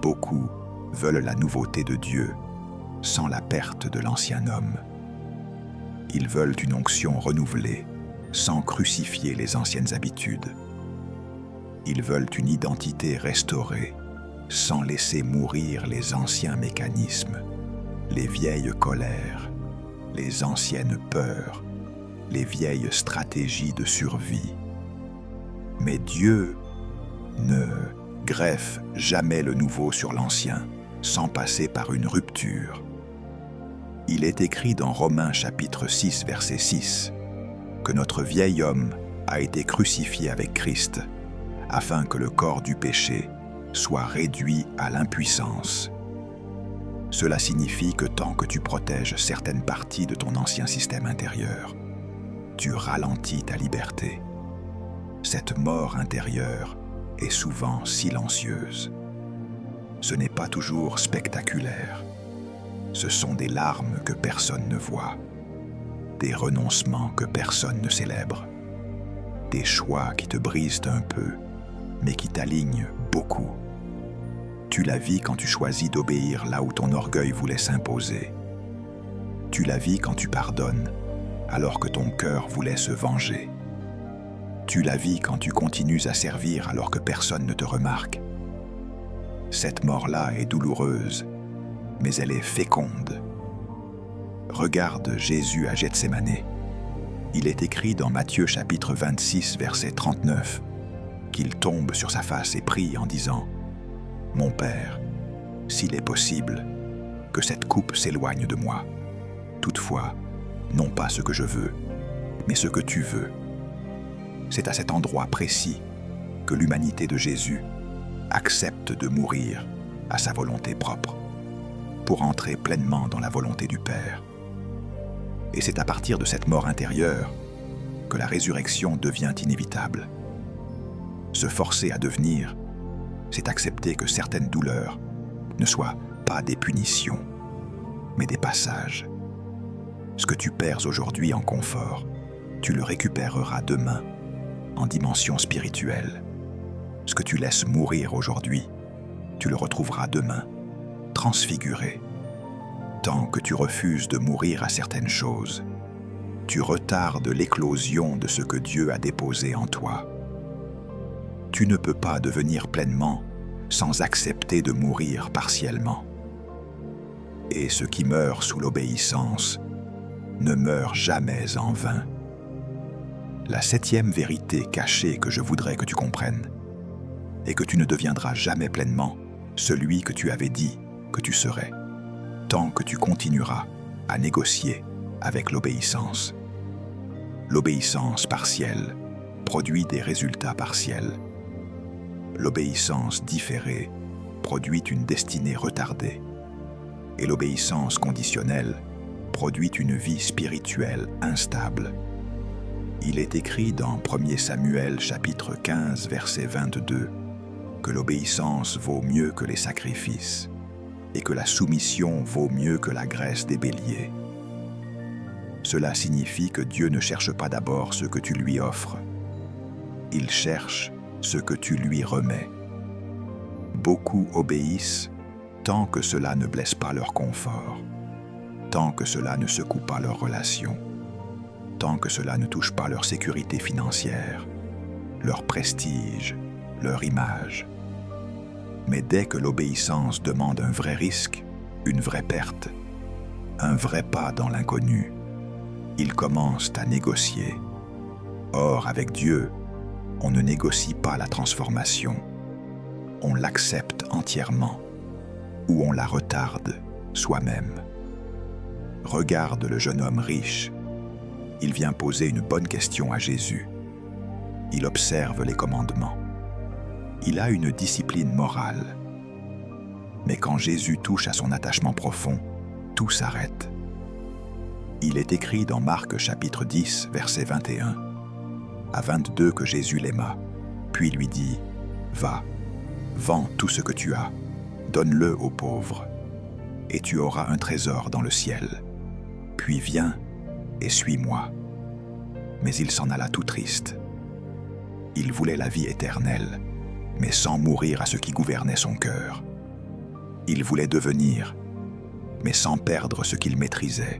Beaucoup veulent la nouveauté de Dieu sans la perte de l'ancien homme. Ils veulent une onction renouvelée sans crucifier les anciennes habitudes. Ils veulent une identité restaurée sans laisser mourir les anciens mécanismes, les vieilles colères, les anciennes peurs, les vieilles stratégies de survie. Mais Dieu ne greffe jamais le nouveau sur l'ancien sans passer par une rupture. Il est écrit dans Romains chapitre 6, verset 6, que notre vieil homme a été crucifié avec Christ, afin que le corps du péché soit réduit à l'impuissance. Cela signifie que tant que tu protèges certaines parties de ton ancien système intérieur, tu ralentis ta liberté. Cette mort intérieure est souvent silencieuse. Ce n'est pas toujours spectaculaire. Ce sont des larmes que personne ne voit, des renoncements que personne ne célèbre, des choix qui te brisent un peu, mais qui t'alignent beaucoup. Tu la vis quand tu choisis d'obéir là où ton orgueil voulait s'imposer. Tu la vis quand tu pardonnes, alors que ton cœur voulait se venger. Tu la vis quand tu continues à servir alors que personne ne te remarque. Cette mort-là est douloureuse, mais elle est féconde. Regarde Jésus à Gethsémane. Il est écrit dans Matthieu chapitre 26, verset 39, qu'il tombe sur sa face et prie en disant « Mon Père, s'il est possible, que cette coupe s'éloigne de moi. Toutefois, non pas ce que je veux, mais ce que tu veux. » C'est à cet endroit précis que l'humanité de Jésus accepte de mourir à sa volonté propre, pour entrer pleinement dans la volonté du Père. Et c'est à partir de cette mort intérieure que la résurrection devient inévitable. Se forcer à devenir, c'est accepter que certaines douleurs ne soient pas des punitions, mais des passages. Ce que tu perds aujourd'hui en confort, tu le récupéreras demain en dimension spirituelle. Ce que tu laisses mourir aujourd'hui, tu le retrouveras demain, transfiguré. Tant que tu refuses de mourir à certaines choses, tu retardes l'éclosion de ce que Dieu a déposé en toi. Tu ne peux pas devenir pleinement sans accepter de mourir partiellement. Et ce qui meurt sous l'obéissance ne meurt jamais en vain. La 7e vérité cachée que je voudrais que tu comprennes est que tu ne deviendras jamais pleinement celui que tu avais dit que tu serais, tant que tu continueras à négocier avec l'obéissance. L'obéissance partielle produit des résultats partiels. L'obéissance différée produit une destinée retardée. Et l'obéissance conditionnelle produit une vie spirituelle instable. Il est écrit dans 1 Samuel chapitre 15 verset 22 que l'obéissance vaut mieux que les sacrifices et que la soumission vaut mieux que la graisse des béliers. Cela signifie que Dieu ne cherche pas d'abord ce que tu lui offres. Il cherche ce que tu lui remets. Beaucoup obéissent tant que cela ne blesse pas leur confort, tant que cela ne secoue pas leur relation, tant que cela ne touche pas leur sécurité financière, leur prestige, leur image. Mais dès que l'obéissance demande un vrai risque, une vraie perte, un vrai pas dans l'inconnu, ils commencent à négocier. Or, avec Dieu, on ne négocie pas la transformation, on l'accepte entièrement, ou on la retarde soi-même. Regarde le jeune homme riche. Il vient poser une bonne question à Jésus. Il observe les commandements. Il a une discipline morale. Mais quand Jésus touche à son attachement profond, tout s'arrête. Il est écrit dans Marc chapitre 10, verset 21 à 22 que Jésus l'aima, puis lui dit « Va, vends tout ce que tu as, donne-le aux pauvres, et tu auras un trésor dans le ciel. Puis viens et suis-moi. » Mais il s'en alla tout triste. Il voulait la vie éternelle, mais sans mourir à ce qui gouvernait son cœur. Il voulait devenir, mais sans perdre ce qu'il maîtrisait.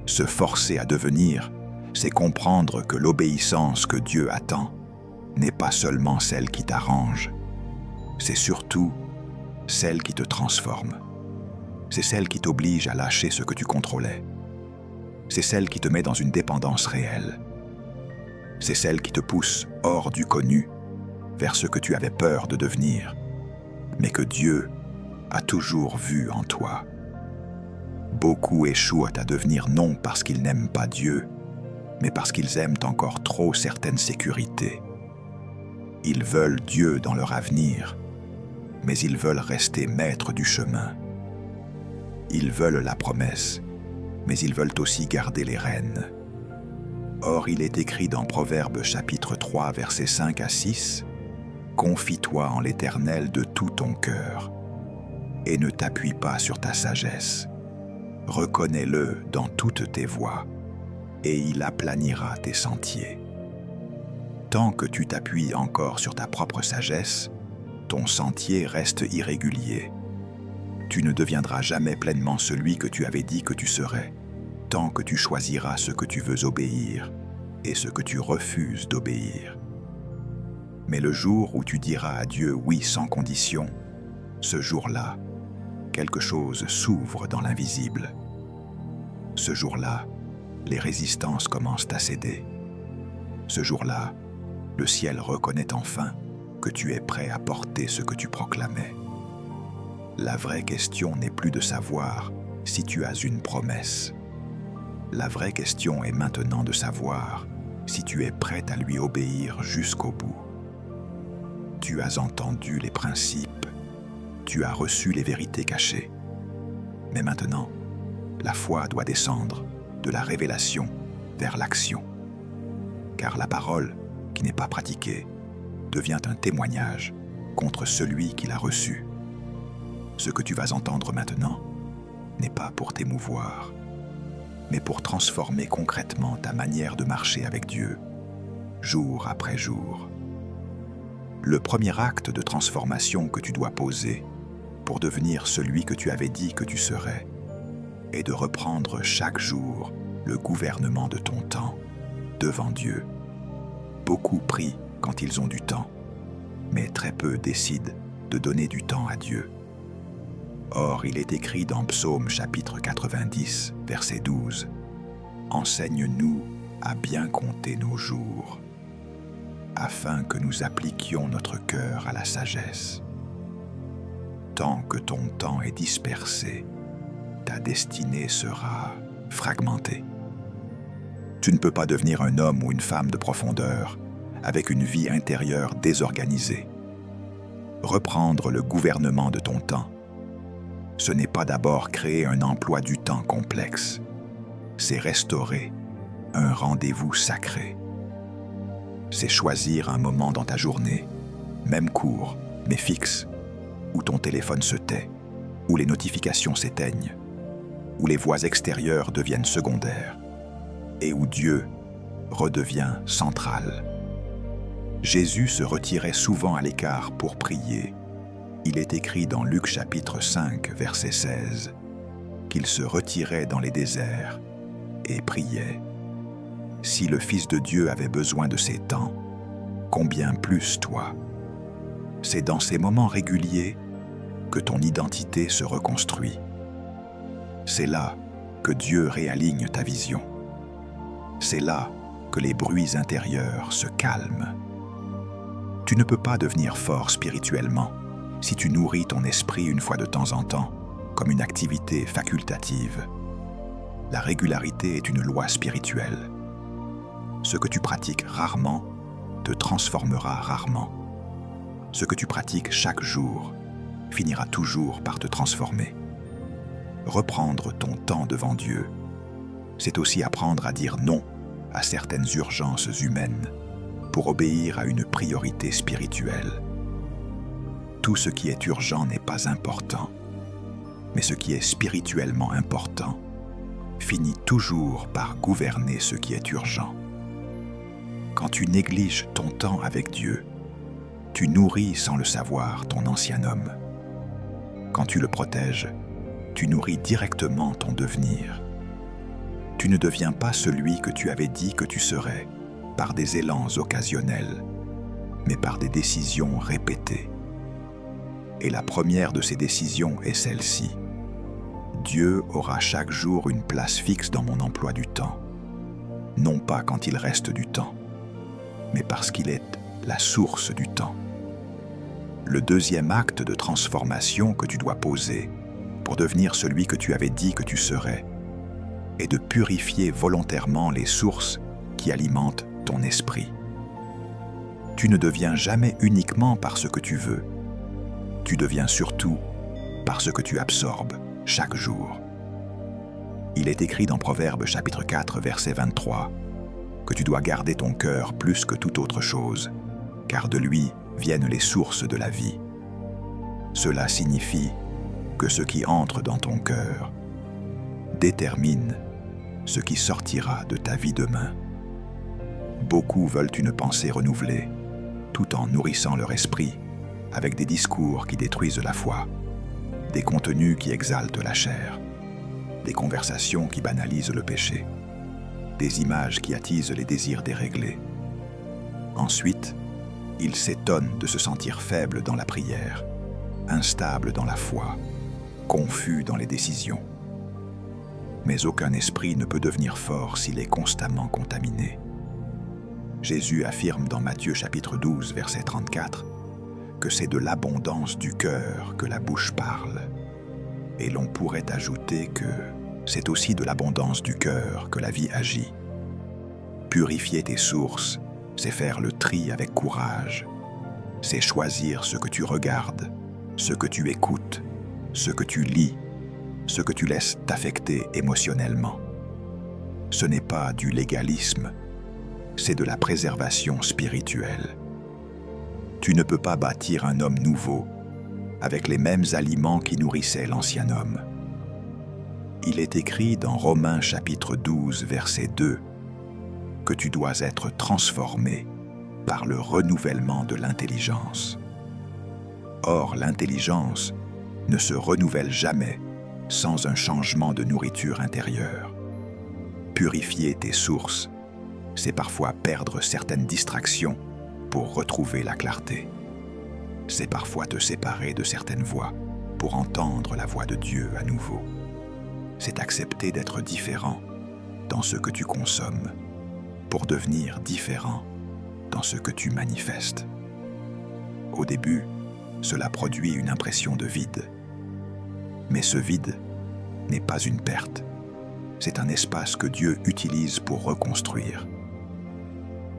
Se forcer à devenir, c'est comprendre que l'obéissance que Dieu attend n'est pas seulement celle qui t'arrange, c'est surtout celle qui te transforme. C'est celle qui t'oblige à lâcher ce que tu contrôlais. C'est celle qui te met dans une dépendance réelle. C'est celle qui te pousse hors du connu, vers ce que tu avais peur de devenir, mais que Dieu a toujours vu en toi. Beaucoup échouent à devenir non parce qu'ils n'aiment pas Dieu, mais parce qu'ils aiment encore trop certaines sécurités. Ils veulent Dieu dans leur avenir, mais ils veulent rester maîtres du chemin. Ils veulent la promesse, mais ils veulent aussi garder les rênes. Or, il est écrit dans Proverbes chapitre 3, versets 5 à 6, « Confie-toi en l'Éternel de tout ton cœur, et ne t'appuie pas sur ta sagesse. Reconnais-le dans toutes tes voies, et il aplanira tes sentiers. » Tant que tu t'appuies encore sur ta propre sagesse, ton sentier reste irrégulier. Tu ne deviendras jamais pleinement celui que tu avais dit que tu serais, temps que tu choisiras ce que tu veux obéir et ce que tu refuses d'obéir. Mais le jour où tu diras à Dieu oui sans condition, ce jour-là, quelque chose s'ouvre dans l'invisible. Ce jour-là, les résistances commencent à céder. Ce jour-là, le ciel reconnaît enfin que tu es prêt à porter ce que tu proclamais. La vraie question n'est plus de savoir si tu as une promesse. La vraie question est maintenant de savoir si tu es prêt à lui obéir jusqu'au bout. Tu as entendu les principes, tu as reçu les vérités cachées. Mais maintenant, la foi doit descendre de la révélation vers l'action. Car la parole qui n'est pas pratiquée devient un témoignage contre celui qui l'a reçu. Ce que tu vas entendre maintenant n'est pas pour t'émouvoir, mais pour transformer concrètement ta manière de marcher avec Dieu, jour après jour. Le premier acte de transformation que tu dois poser pour devenir celui que tu avais dit que tu serais est de reprendre chaque jour le gouvernement de ton temps devant Dieu. Beaucoup prient quand ils ont du temps, mais très peu décident de donner du temps à Dieu. Or, il est écrit dans Psaume chapitre 90, verset 12, « Enseigne-nous à bien compter nos jours, afin que nous appliquions notre cœur à la sagesse. Tant que ton temps est dispersé, ta destinée sera fragmentée. » Tu ne peux pas devenir un homme ou une femme de profondeur avec une vie intérieure désorganisée. Reprendre le gouvernement de ton temps, ce n'est pas d'abord créer un emploi du temps complexe, c'est restaurer un rendez-vous sacré. C'est choisir un moment dans ta journée, même court, mais fixe, où ton téléphone se tait, où les notifications s'éteignent, où les voix extérieures deviennent secondaires, et où Dieu redevient central. Jésus se retirait souvent à l'écart pour prier. Il est écrit dans Luc chapitre 5, verset 16, qu'il se retirait dans les déserts et priait. Si le Fils de Dieu avait besoin de ces temps, combien plus toi? C'est dans ces moments réguliers que ton identité se reconstruit. C'est là que Dieu réaligne ta vision. C'est là que les bruits intérieurs se calment. Tu ne peux pas devenir fort spirituellement si tu nourris ton esprit une fois de temps en temps, comme une activité facultative. La régularité est une loi spirituelle. Ce que tu pratiques rarement te transformera rarement. Ce que tu pratiques chaque jour finira toujours par te transformer. Reprendre ton temps devant Dieu, c'est aussi apprendre à dire non à certaines urgences humaines pour obéir à une priorité spirituelle. Tout ce qui est urgent n'est pas important, mais ce qui est spirituellement important finit toujours par gouverner ce qui est urgent. Quand tu négliges ton temps avec Dieu, tu nourris sans le savoir ton ancien homme. Quand tu le protèges, tu nourris directement ton devenir. Tu ne deviens pas celui que tu avais dit que tu serais par des élans occasionnels, mais par des décisions répétées. Et la première de ces décisions est celle-ci. Dieu aura chaque jour une place fixe dans mon emploi du temps. Non pas quand il reste du temps, mais parce qu'il est la source du temps. Le deuxième acte de transformation que tu dois poser pour devenir celui que tu avais dit que tu serais est de purifier volontairement les sources qui alimentent ton esprit. Tu ne deviens jamais uniquement par ce que tu veux. Tu deviens surtout par ce que tu absorbes chaque jour. Il est écrit dans Proverbes chapitre 4, verset 23, que tu dois garder ton cœur plus que toute autre chose, car de lui viennent les sources de la vie. Cela signifie que ce qui entre dans ton cœur détermine ce qui sortira de ta vie demain. Beaucoup veulent une pensée renouvelée, tout en nourrissant leur esprit avec des discours qui détruisent la foi, des contenus qui exaltent la chair. des conversations qui banalisent le péché, des images qui attisent les désirs déréglés. Ensuite, il s'étonne de se sentir faible dans la prière, instable dans la foi, confus dans les décisions. Mais aucun esprit ne peut devenir fort s'il est constamment contaminé. Jésus affirme dans Matthieu chapitre 12, verset 34, que c'est de l'abondance du cœur que la bouche parle. Et l'on pourrait ajouter que c'est aussi de l'abondance du cœur que la vie agit. Purifier tes sources, c'est faire le tri avec courage. C'est choisir ce que tu regardes, ce que tu écoutes, ce que tu lis, ce que tu laisses t'affecter émotionnellement. Ce n'est pas du légalisme, c'est de la préservation spirituelle. Tu ne peux pas bâtir un homme nouveau avec les mêmes aliments qui nourrissaient l'ancien homme. Il est écrit dans Romains chapitre 12, verset 2, que tu dois être transformé par le renouvellement de l'intelligence. Or, l'intelligence ne se renouvelle jamais sans un changement de nourriture intérieure. Purifier tes sources, c'est parfois perdre certaines distractions pour retrouver la clarté. C'est parfois te séparer de certaines voix pour entendre la voix de Dieu à nouveau. C'est accepter d'être différent dans ce que tu consommes pour devenir différent dans ce que tu manifestes. Au début, cela produit une impression de vide. Mais ce vide n'est pas une perte. C'est un espace que Dieu utilise pour reconstruire.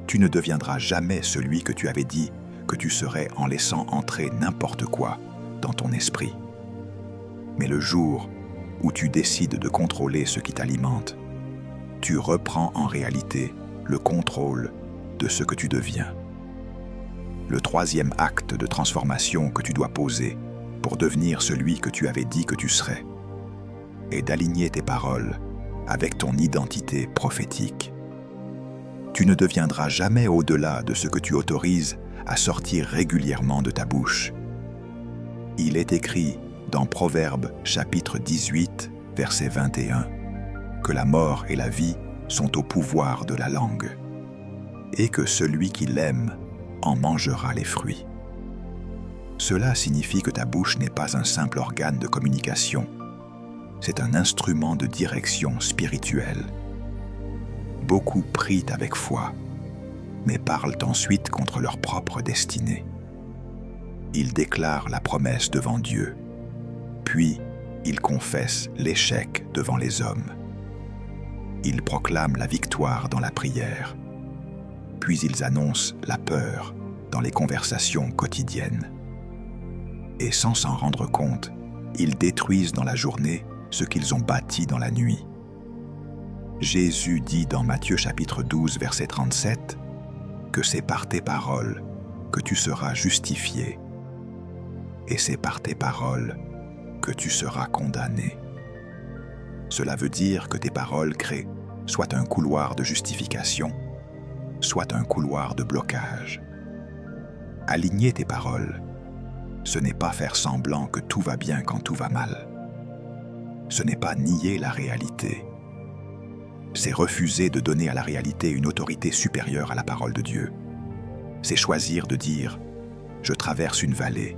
Tu ne deviendras jamais celui que tu avais dit que tu serais en laissant entrer n'importe quoi dans ton esprit. Mais le jour où tu décides de contrôler ce qui t'alimente, tu reprends en réalité le contrôle de ce que tu deviens. Le troisième acte de transformation que tu dois poser pour devenir celui que tu avais dit que tu serais est d'aligner tes paroles avec ton identité prophétique. Tu ne deviendras jamais au-delà de ce que tu autorises à sortir régulièrement de ta bouche. Il est écrit dans Proverbes chapitre 18, verset 21, que la mort et la vie sont au pouvoir de la langue, et que celui qui l'aime en mangera les fruits. Cela signifie que ta bouche n'est pas un simple organe de communication, c'est un instrument de direction spirituelle. Beaucoup prient avec foi, mais parlent ensuite contre leur propre destinée. Ils déclarent la promesse devant Dieu, puis ils confessent l'échec devant les hommes. Ils proclament la victoire dans la prière, puis ils annoncent la peur dans les conversations quotidiennes. Et sans s'en rendre compte, ils détruisent dans la journée ce qu'ils ont bâti dans la nuit. Jésus dit dans Matthieu chapitre 12, verset 37, que c'est par tes paroles que tu seras justifié, et c'est par tes paroles que tu seras condamné. Cela veut dire que tes paroles créent soit un couloir de justification, soit un couloir de blocage. Aligner tes paroles, ce n'est pas faire semblant que tout va bien quand tout va mal. Ce n'est pas nier la réalité. C'est refuser de donner à la réalité une autorité supérieure à la parole de Dieu. C'est choisir de dire « Je traverse une vallée,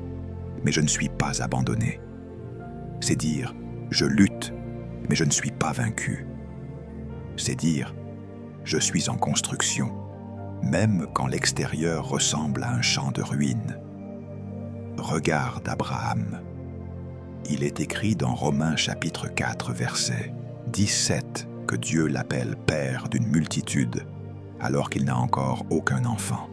mais je ne suis pas abandonné ». C'est dire « Je lutte, mais je ne suis pas vaincu ». C'est dire « Je suis en construction, même quand l'extérieur ressemble à un champ de ruines ». Regarde Abraham. Il est écrit dans Romains chapitre 4, verset 17 que Dieu l'appelle père d'une multitude alors qu'il n'a encore aucun enfant.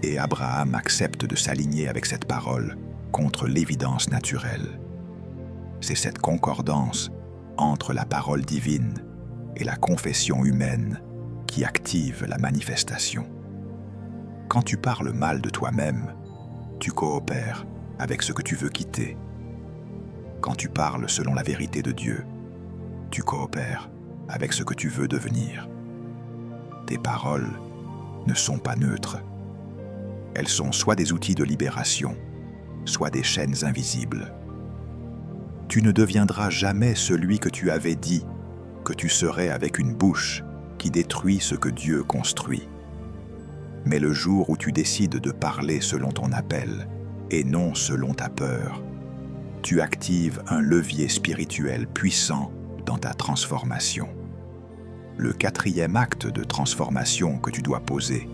Et Abraham accepte de s'aligner avec cette parole contre l'évidence naturelle. C'est cette concordance entre la parole divine et la confession humaine qui active la manifestation. Quand tu parles mal de toi-même, tu coopères avec ce que tu veux quitter. Quand tu parles selon la vérité de Dieu, tu coopères avec ce que tu veux devenir. Tes paroles ne sont pas neutres. Elles sont soit des outils de libération, soit des chaînes invisibles. Tu ne deviendras jamais celui que tu avais dit que tu serais avec une bouche qui détruit ce que Dieu construit. Mais le jour où tu décides de parler selon ton appel et non selon ta peur, tu actives un levier spirituel puissant dans ta transformation. Le 4e acte de transformation que tu dois poser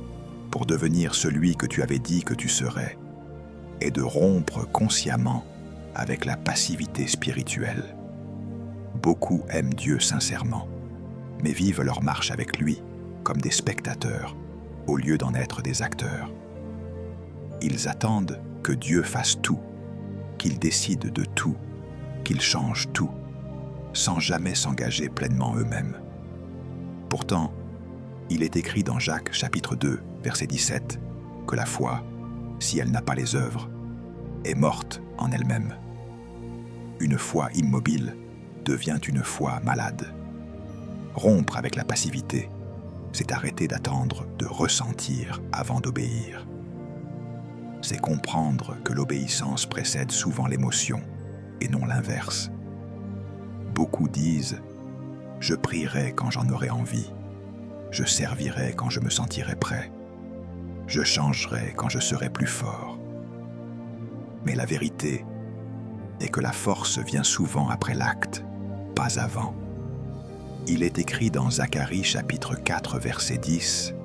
pour devenir celui que tu avais dit que tu serais est de rompre consciemment avec la passivité spirituelle. Beaucoup aiment Dieu sincèrement, mais vivent leur marche avec lui comme des spectateurs au lieu d'en être des acteurs. Ils attendent que Dieu fasse tout, qu'il décide de tout, qu'il change tout, sans jamais s'engager pleinement eux-mêmes. Pourtant, il est écrit dans Jacques chapitre 2, verset 17, que la foi, si elle n'a pas les œuvres, est morte en elle-même. Une foi immobile devient une foi malade. Rompre avec la passivité, c'est arrêter d'attendre de ressentir avant d'obéir. C'est comprendre que l'obéissance précède souvent l'émotion et non l'inverse. Beaucoup disent « Je prierai quand j'en aurai envie, je servirai quand je me sentirai prêt, je changerai quand je serai plus fort. » Mais la vérité est que la force vient souvent après l'acte, pas avant. Il est écrit dans Zacharie chapitre 4 verset 10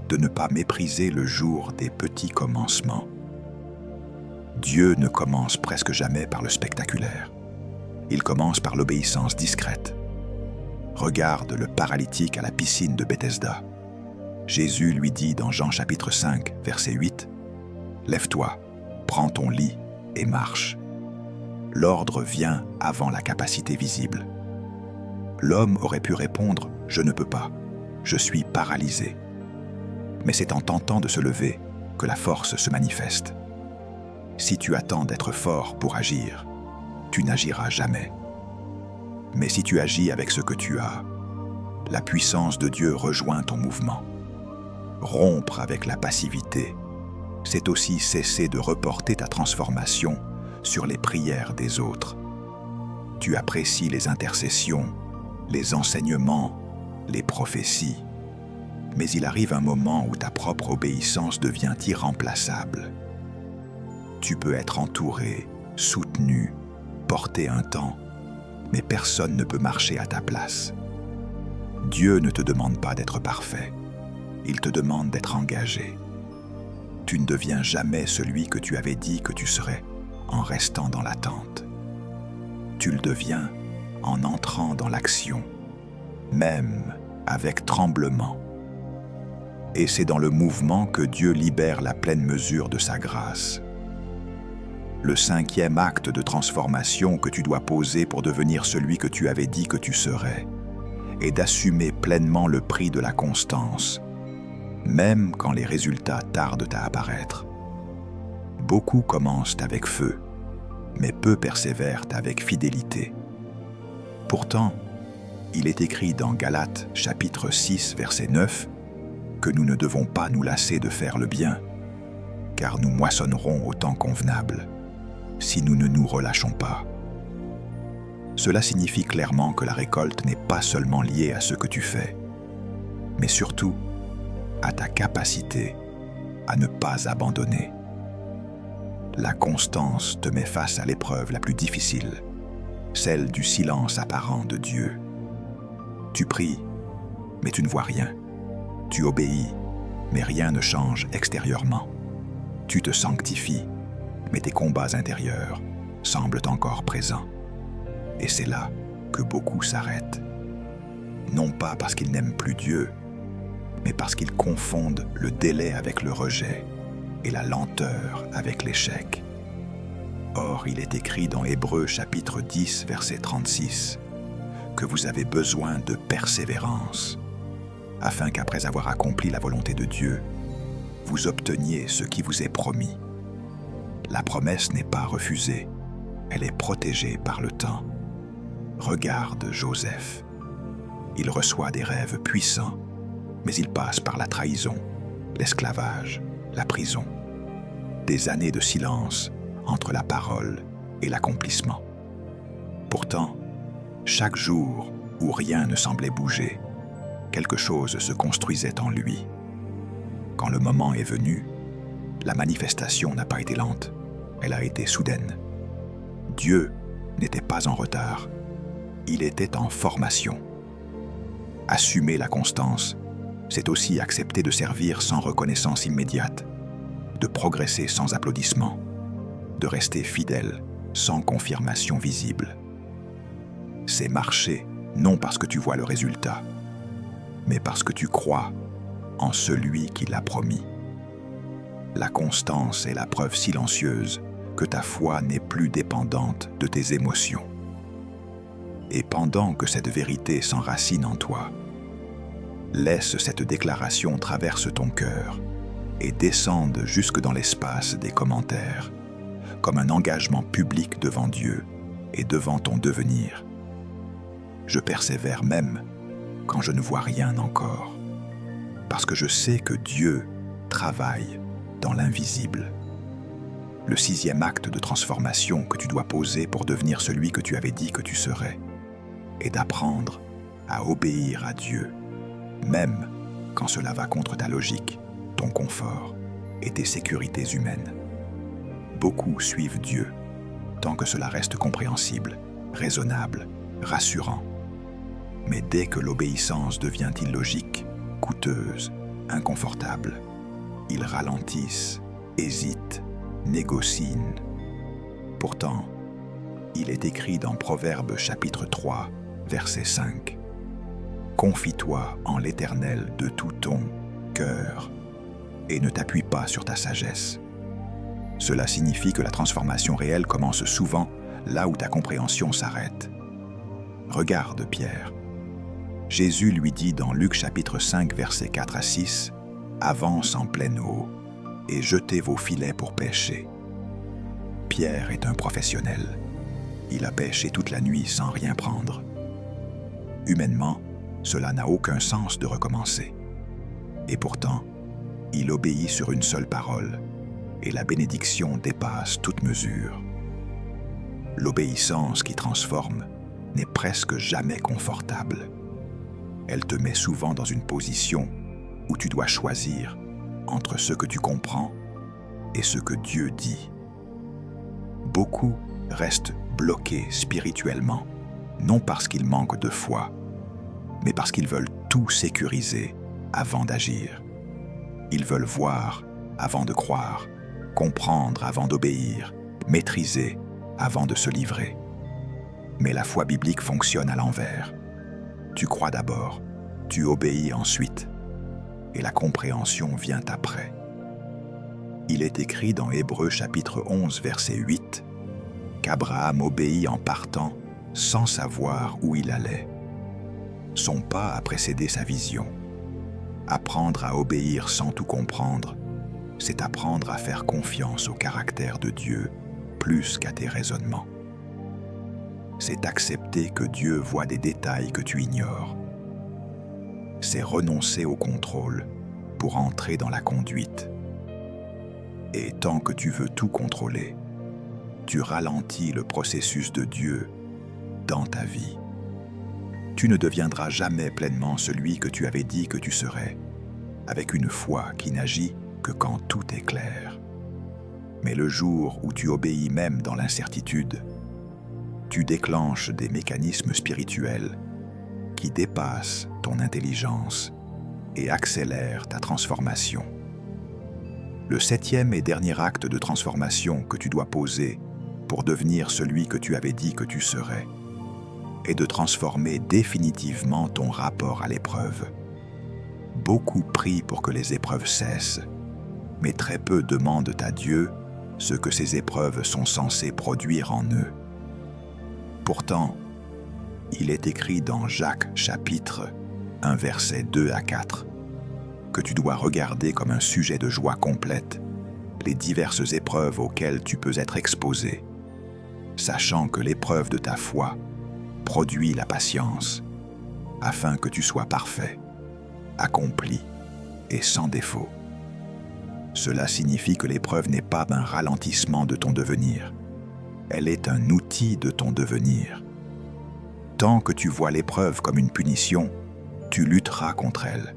de ne pas mépriser le jour des petits commencements. Dieu ne commence presque jamais par le spectaculaire. Il commence par l'obéissance discrète. Regarde le paralytique à la piscine de Bethesda. Jésus lui dit dans Jean chapitre 5 verset 8 « Lève-toi, prends ton lit et marche. » L'ordre vient avant la capacité visible. L'homme aurait pu répondre « Je ne peux pas, je suis paralysé. » Mais c'est en tentant de se lever que la force se manifeste. Si tu attends d'être fort pour agir, tu n'agiras jamais. Mais si tu agis avec ce que tu as, la puissance de Dieu rejoint ton mouvement. Rompre avec la passivité, c'est aussi cesser de reporter ta transformation sur les prières des autres. Tu apprécies les intercessions, les enseignements, les prophéties. Mais il arrive un moment où ta propre obéissance devient irremplaçable. Tu peux être entouré, soutenu, porté un temps, mais personne ne peut marcher à ta place. Dieu ne te demande pas d'être parfait, il te demande d'être engagé. Tu ne deviens jamais celui que tu avais dit que tu serais en restant dans l'attente. Tu le deviens en entrant dans l'action, même avec tremblement. Et c'est dans le mouvement que Dieu libère la pleine mesure de sa grâce. Le 5e acte de transformation que tu dois poser pour devenir celui que tu avais dit que tu serais est d'assumer pleinement le prix de la constance, même quand les résultats tardent à apparaître. Beaucoup commencent avec feu, mais peu persévèrent avec fidélité. Pourtant, il est écrit dans Galates chapitre 6 verset 9 que nous ne devons pas nous lasser de faire le bien, car nous moissonnerons au temps convenable, si nous ne nous relâchons pas. Cela signifie clairement que la récolte n'est pas seulement liée à ce que tu fais, mais surtout à ta capacité à ne pas abandonner. La constance te met face à l'épreuve la plus difficile, celle du silence apparent de Dieu. Tu pries, mais tu ne vois rien. Tu obéis, mais rien ne change extérieurement. Tu te sanctifies, mais tes combats intérieurs semblent encore présents. Et c'est là que beaucoup s'arrêtent. Non pas parce qu'ils n'aiment plus Dieu, mais parce qu'ils confondent le délai avec le rejet et la lenteur avec l'échec. Or, il est écrit dans Hébreux chapitre 10, verset 36, que vous avez besoin de persévérance, afin qu'après avoir accompli la volonté de Dieu, vous obteniez ce qui vous est promis. La promesse n'est pas refusée, elle est protégée par le temps. Regarde Joseph. Il reçoit des rêves puissants, mais il passe par la trahison, l'esclavage, la prison. Des années de silence entre la parole et l'accomplissement. Pourtant, chaque jour où rien ne semblait bouger, quelque chose se construisait en lui. Quand le moment est venu, la manifestation n'a pas été lente, elle a été soudaine. Dieu n'était pas en retard, il était en formation. Assumer la constance, c'est aussi accepter de servir sans reconnaissance immédiate, de progresser sans applaudissements, de rester fidèle sans confirmation visible. C'est marcher non parce que tu vois le résultat, mais parce que tu crois en celui qui l'a promis. La constance est la preuve silencieuse que ta foi n'est plus dépendante de tes émotions. Et pendant que cette vérité s'enracine en toi, laisse cette déclaration traverse ton cœur et descende jusque dans l'espace des commentaires, comme un engagement public devant Dieu et devant ton devenir. Je persévère même quand je ne vois rien encore, parce que je sais que Dieu travaille dans l'invisible. Le 6e acte de transformation que tu dois poser pour devenir celui que tu avais dit que tu serais est d'apprendre à obéir à Dieu, même quand cela va contre ta logique, ton confort et tes sécurités humaines. Beaucoup suivent Dieu tant que cela reste compréhensible, raisonnable, rassurant. Mais dès que l'obéissance devient illogique, coûteuse, inconfortable, ils ralentissent, hésitent, négocient. Pourtant, il est écrit dans Proverbes chapitre 3, verset 5. « Confie-toi en l'Éternel de tout ton cœur et ne t'appuie pas sur ta sagesse. » Cela signifie que la transformation réelle commence souvent là où ta compréhension s'arrête. Regarde Pierre. Jésus lui dit dans Luc chapitre 5, versets 4 à 6, « Avance en pleine eau et jetez vos filets pour pêcher. » Pierre est un professionnel. Il a pêché toute la nuit sans rien prendre. Humainement, cela n'a aucun sens de recommencer. Et pourtant, il obéit sur une seule parole, et la bénédiction dépasse toute mesure. L'obéissance qui transforme n'est presque jamais confortable. Elle te met souvent dans une position où tu dois choisir entre ce que tu comprends et ce que Dieu dit. Beaucoup restent bloqués spirituellement, non parce qu'ils manquent de foi, mais parce qu'ils veulent tout sécuriser avant d'agir. Ils veulent voir avant de croire, comprendre avant d'obéir, maîtriser avant de se livrer. Mais la foi biblique fonctionne à l'envers. Tu crois d'abord, tu obéis ensuite, et la compréhension vient après. Il est écrit dans Hébreux chapitre 11, verset 8, qu'Abraham obéit en partant sans savoir où il allait. Son pas a précédé sa vision. Apprendre à obéir sans tout comprendre, c'est apprendre à faire confiance au caractère de Dieu plus qu'à tes raisonnements. C'est accepter que Dieu voit des détails que tu ignores. C'est renoncer au contrôle pour entrer dans la conduite. Et tant que tu veux tout contrôler, tu ralentis le processus de Dieu dans ta vie. Tu ne deviendras jamais pleinement celui que tu avais dit que tu serais, avec une foi qui n'agit que quand tout est clair. Mais le jour où tu obéis même dans l'incertitude, tu déclenches des mécanismes spirituels qui dépassent ton intelligence et accélèrent ta transformation. Le 7e et dernier acte de transformation que tu dois poser pour devenir celui que tu avais dit que tu serais est de transformer définitivement ton rapport à l'épreuve. Beaucoup prient pour que les épreuves cessent, mais très peu demandent à Dieu ce que ces épreuves sont censées produire en eux. Pourtant, il est écrit dans Jacques chapitre 1 versets 2 à 4 que tu dois regarder comme un sujet de joie complète les diverses épreuves auxquelles tu peux être exposé, sachant que l'épreuve de ta foi produit la patience, afin que tu sois parfait, accompli et sans défaut. Cela signifie que l'épreuve n'est pas un ralentissement de ton devenir, elle est un outil de ton devenir, Tant que tu vois l'épreuve comme une punition, tu lutteras contre elle.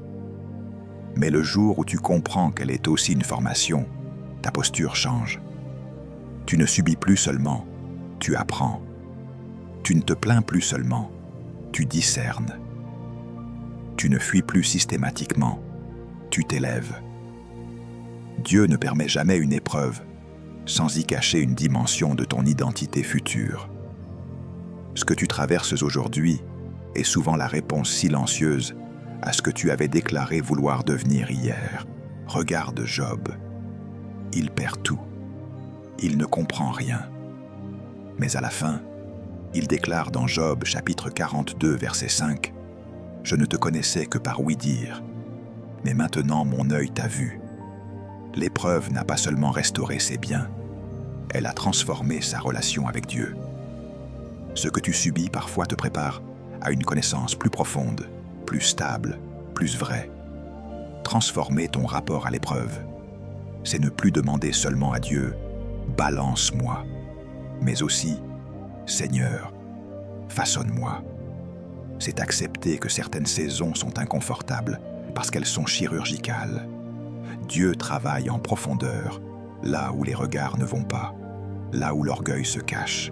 Mais le jour où tu comprends qu'elle est aussi une formation, ta posture change. Tu ne subis plus seulement, tu apprends. Tu ne te plains plus seulement, tu discernes. Tu ne fuis plus systématiquement, tu t'élèves. Dieu ne permet jamais une épreuve sans y cacher une dimension de ton identité future. Ce que tu traverses aujourd'hui est souvent la réponse silencieuse à ce que tu avais déclaré vouloir devenir hier. Regarde Job. Il perd tout. Il ne comprend rien. Mais à la fin, il déclare dans Job chapitre 42, verset 5, « Je ne te connaissais que par ouï-dire, mais maintenant mon œil t'a vu. » L'épreuve n'a pas seulement restauré ses biens, elle a transformé sa relation avec Dieu. Ce que tu subis parfois te prépare à une connaissance plus profonde, plus stable, plus vraie. Transformer ton rapport à l'épreuve, c'est ne plus demander seulement à Dieu « balance-moi », mais aussi « Seigneur, façonne-moi ». C'est accepter que certaines saisons sont inconfortables parce qu'elles sont chirurgicales. Dieu travaille en profondeur, là où les regards ne vont pas, là où l'orgueil se cache,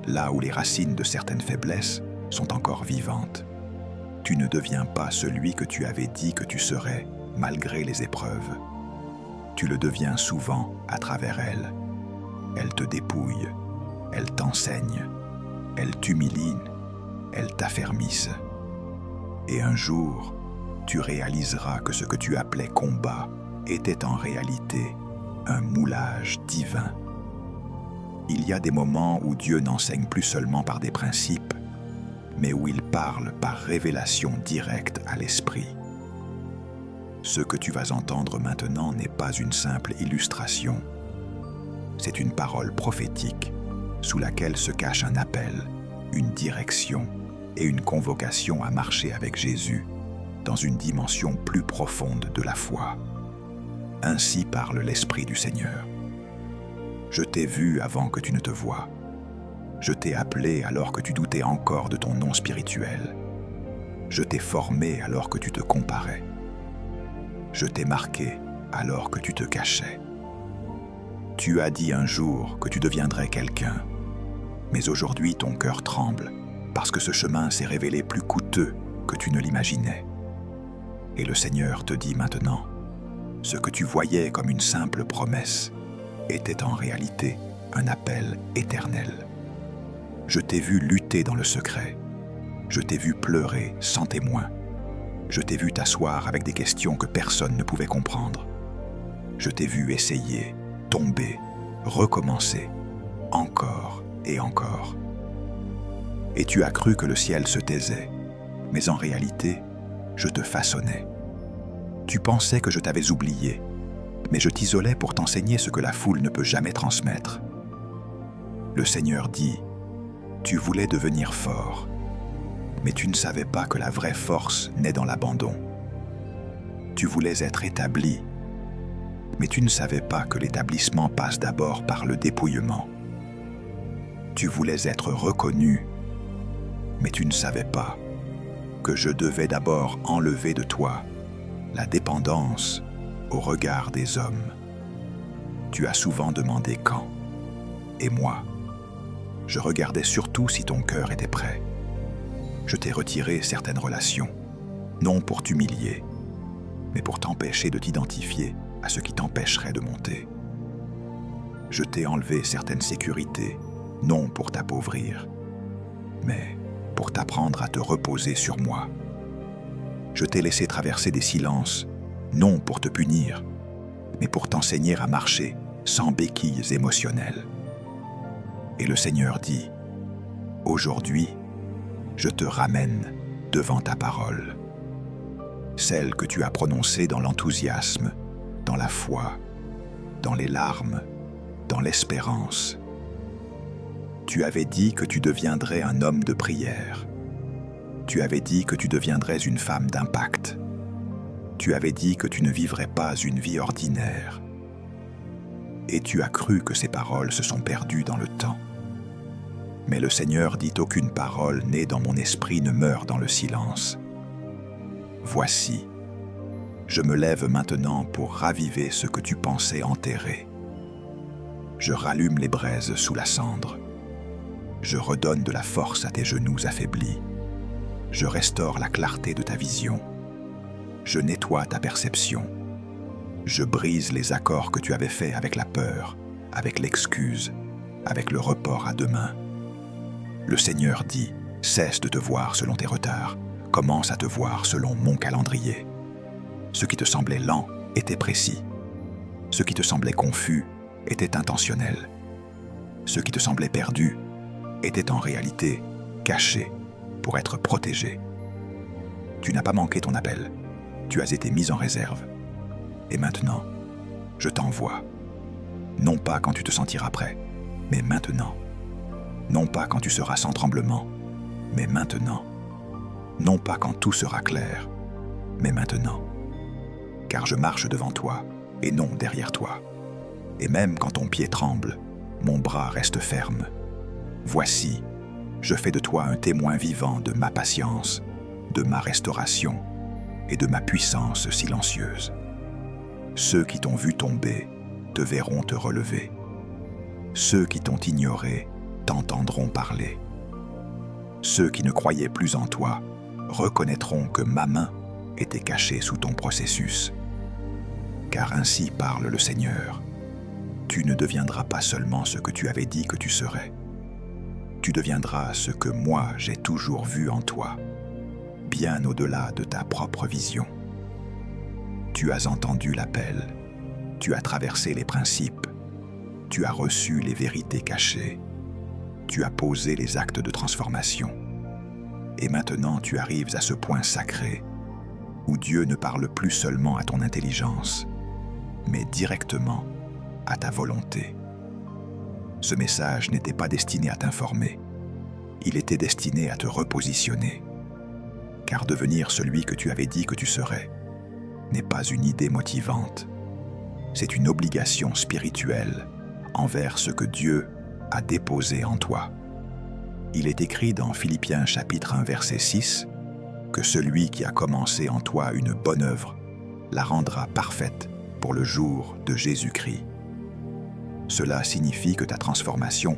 là où les racines de certaines faiblesses sont encore vivantes. Tu ne deviens pas celui que tu avais dit que tu serais, malgré les épreuves. Tu le deviens souvent à travers elles. Elles te dépouillent, elles t'enseignent, elles t'humilient, elles t'affermissent. Et un jour, tu réaliseras que ce que tu appelais combat était en réalité un moulage divin. Il y a des moments où Dieu n'enseigne plus seulement par des principes, mais où il parle par révélation directe à l'esprit. Ce que tu vas entendre maintenant n'est pas une simple illustration. C'est une parole prophétique sous laquelle se cache un appel, une direction et une convocation à marcher avec Jésus dans une dimension plus profonde de la foi. Ainsi parle l'Esprit du Seigneur. Je t'ai vu avant que tu ne te voies. Je t'ai appelé alors que tu doutais encore de ton nom spirituel. Je t'ai formé alors que tu te comparais. Je t'ai marqué alors que tu te cachais. Tu as dit un jour que tu deviendrais quelqu'un, mais aujourd'hui ton cœur tremble parce que ce chemin s'est révélé plus coûteux que tu ne l'imaginais. Et le Seigneur te dit maintenant, ce que tu voyais comme une simple promesse était en réalité un appel éternel. Je t'ai vu lutter dans le secret. Je t'ai vu pleurer sans témoin. Je t'ai vu t'asseoir avec des questions que personne ne pouvait comprendre. Je t'ai vu essayer, tomber, recommencer, encore et encore. Et tu as cru que le ciel se taisait, mais en réalité, je te façonnais. Tu pensais que je t'avais oublié, mais je t'isolais pour t'enseigner ce que la foule ne peut jamais transmettre. Le Seigneur dit, tu voulais devenir fort, mais tu ne savais pas que la vraie force naît dans l'abandon. Tu voulais être établi, mais tu ne savais pas que l'établissement passe d'abord par le dépouillement. Tu voulais être reconnu, mais tu ne savais pas que je devais d'abord enlever de toi la dépendance au regard des hommes. Tu as souvent demandé quand, et moi, je regardais surtout si ton cœur était prêt. Je t'ai retiré certaines relations, non pour t'humilier, mais pour t'empêcher de t'identifier à ce qui t'empêcherait de monter. Je t'ai enlevé certaines sécurités, non pour t'appauvrir, mais pour t'apprendre à te reposer sur moi. Je t'ai laissé traverser des silences, non pour te punir, mais pour t'enseigner à marcher sans béquilles émotionnelles. Et le Seigneur dit, « Aujourd'hui, je te ramène devant ta parole, celle que tu as prononcée dans l'enthousiasme, dans la foi, dans les larmes, dans l'espérance. Tu avais dit que tu deviendrais un homme de prière. Tu avais dit que tu deviendrais une femme d'impact. Tu avais dit que tu ne vivrais pas une vie ordinaire. Et tu as cru que ces paroles se sont perdues dans le temps. Mais le Seigneur dit aucune parole née dans mon esprit ne meurt dans le silence. Voici, je me lève maintenant pour raviver ce que tu pensais enterrer. Je rallume les braises sous la cendre. Je redonne de la force à tes genoux affaiblis. Je restaure la clarté de ta vision. Je nettoie ta perception. Je brise les accords que tu avais faits avec la peur, avec l'excuse, avec le report à demain. Le Seigneur dit, cesse de te voir selon tes retards, commence à te voir selon mon calendrier. Ce qui te semblait lent était précis. Ce qui te semblait confus était intentionnel. Ce qui te semblait perdu était en réalité caché pour être protégé. Tu n'as pas manqué ton appel. Tu as été mis en réserve. Et maintenant, je t'envoie. Non pas quand tu te sentiras prêt, mais maintenant. Non pas quand tu seras sans tremblement, mais maintenant. Non pas quand tout sera clair, mais maintenant. Car je marche devant toi et non derrière toi. Et même quand ton pied tremble, mon bras reste ferme. Voici, je fais de toi un témoin vivant de ma patience, de ma restauration et de ma puissance silencieuse. Ceux qui t'ont vu tomber te verront te relever. Ceux qui t'ont ignoré t'entendront parler. Ceux qui ne croyaient plus en toi reconnaîtront que ma main était cachée sous ton processus. Car ainsi parle le Seigneur. Tu ne deviendras pas seulement ce que tu avais dit que tu serais. Tu deviendras ce que moi j'ai toujours vu en toi, bien au-delà de ta propre vision. Tu as entendu l'appel, tu as traversé les principes, tu as reçu les vérités cachées, tu as posé les actes de transformation. Et maintenant tu arrives à ce point sacré où Dieu ne parle plus seulement à ton intelligence, mais directement à ta volonté. Ce message n'était pas destiné à t'informer, il était destiné à te repositionner. Car devenir celui que tu avais dit que tu serais n'est pas une idée motivante, c'est une obligation spirituelle envers ce que Dieu a déposé en toi. Il est écrit dans Philippiens chapitre 1 verset 6 que celui qui a commencé en toi une bonne œuvre la rendra parfaite pour le jour de Jésus-Christ. Cela signifie que ta transformation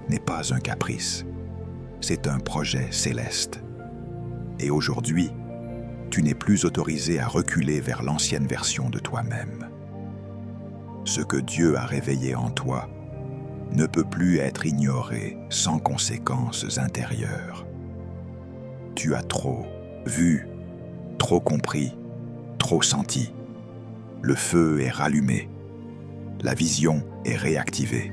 n'est pas un caprice, c'est un projet céleste. Et aujourd'hui, tu n'es plus autorisé à reculer vers l'ancienne version de toi-même. Ce que Dieu a réveillé en toi ne peut plus être ignoré sans conséquences intérieures. Tu as trop vu, trop compris, trop senti. Le feu est rallumé, la vision est réactivée.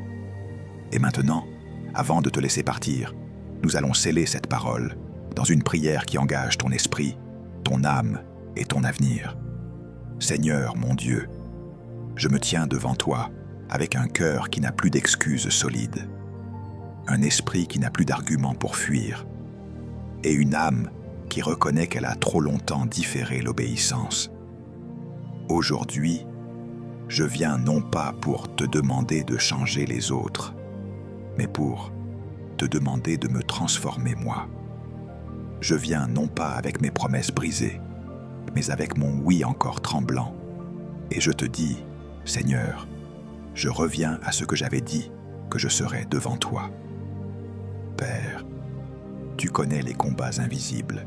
Et maintenant, avant de te laisser partir, nous allons sceller cette parole dans une prière qui engage ton esprit, ton âme et ton avenir. Seigneur mon Dieu, je me tiens devant toi avec un cœur qui n'a plus d'excuses solides, un esprit qui n'a plus d'arguments pour fuir, et une âme qui reconnaît qu'elle a trop longtemps différé l'obéissance. Aujourd'hui, je viens non pas pour te demander de changer les autres, mais pour te demander de me transformer moi. Je viens non pas avec mes promesses brisées, mais avec mon oui encore tremblant. Et je te dis, Seigneur, je reviens à ce que j'avais dit que je serais devant toi. Père, tu connais les combats invisibles,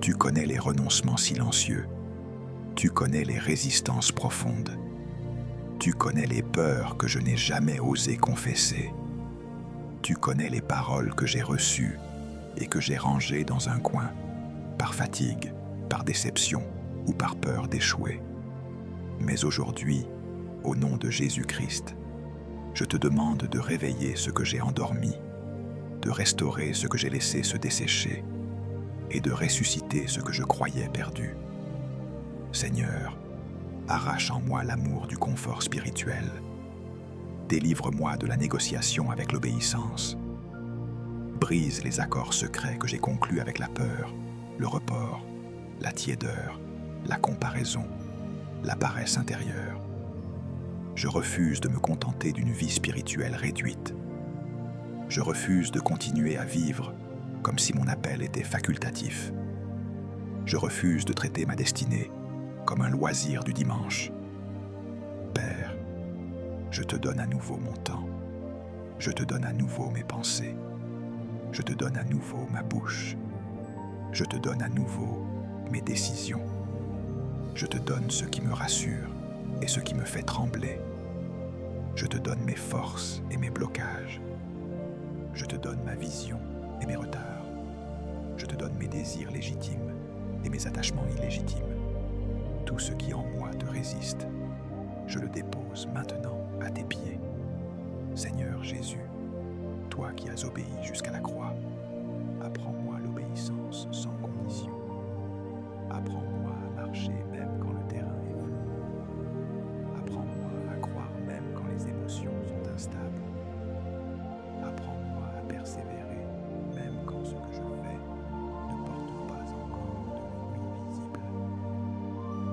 tu connais les renoncements silencieux, tu connais les résistances profondes, tu connais les peurs que je n'ai jamais osé confesser, tu connais les paroles que j'ai reçues et que j'ai rangées dans un coin, par fatigue, par déception ou par peur d'échouer. Mais aujourd'hui, au nom de Jésus-Christ, je te demande de réveiller ce que j'ai endormi, de restaurer ce que j'ai laissé se dessécher et de ressusciter ce que je croyais perdu. Seigneur, arrache en moi l'amour du confort spirituel. Délivre-moi de la négociation avec l'obéissance. Brise les accords secrets que j'ai conclus avec la peur, le report, la tiédeur, la comparaison, la paresse intérieure. Je refuse de me contenter d'une vie spirituelle réduite. Je refuse de continuer à vivre comme si mon appel était facultatif. Je refuse de traiter ma destinée comme un loisir du dimanche. Père, je te donne à nouveau mon temps. Je te donne à nouveau mes pensées. Je te donne à nouveau ma bouche. Je te donne à nouveau mes décisions. Je te donne ce qui me rassure et ce qui me fait trembler. Je te donne mes forces et mes blocages. Je te donne ma vision et mes retards. Je te donne mes désirs légitimes et mes attachements illégitimes. Tout ce qui en moi te résiste, je le dépose maintenant à tes pieds. Seigneur Jésus, toi qui as obéi jusqu'à la croix, apprends-moi l'obéissance sans condition. Apprends-moi à marcher même quand le terrain est flou. Apprends-moi à croire même quand les émotions sont instables. Apprends-moi à persévérer même quand ce que je fais ne porte pas encore de fruits visibles.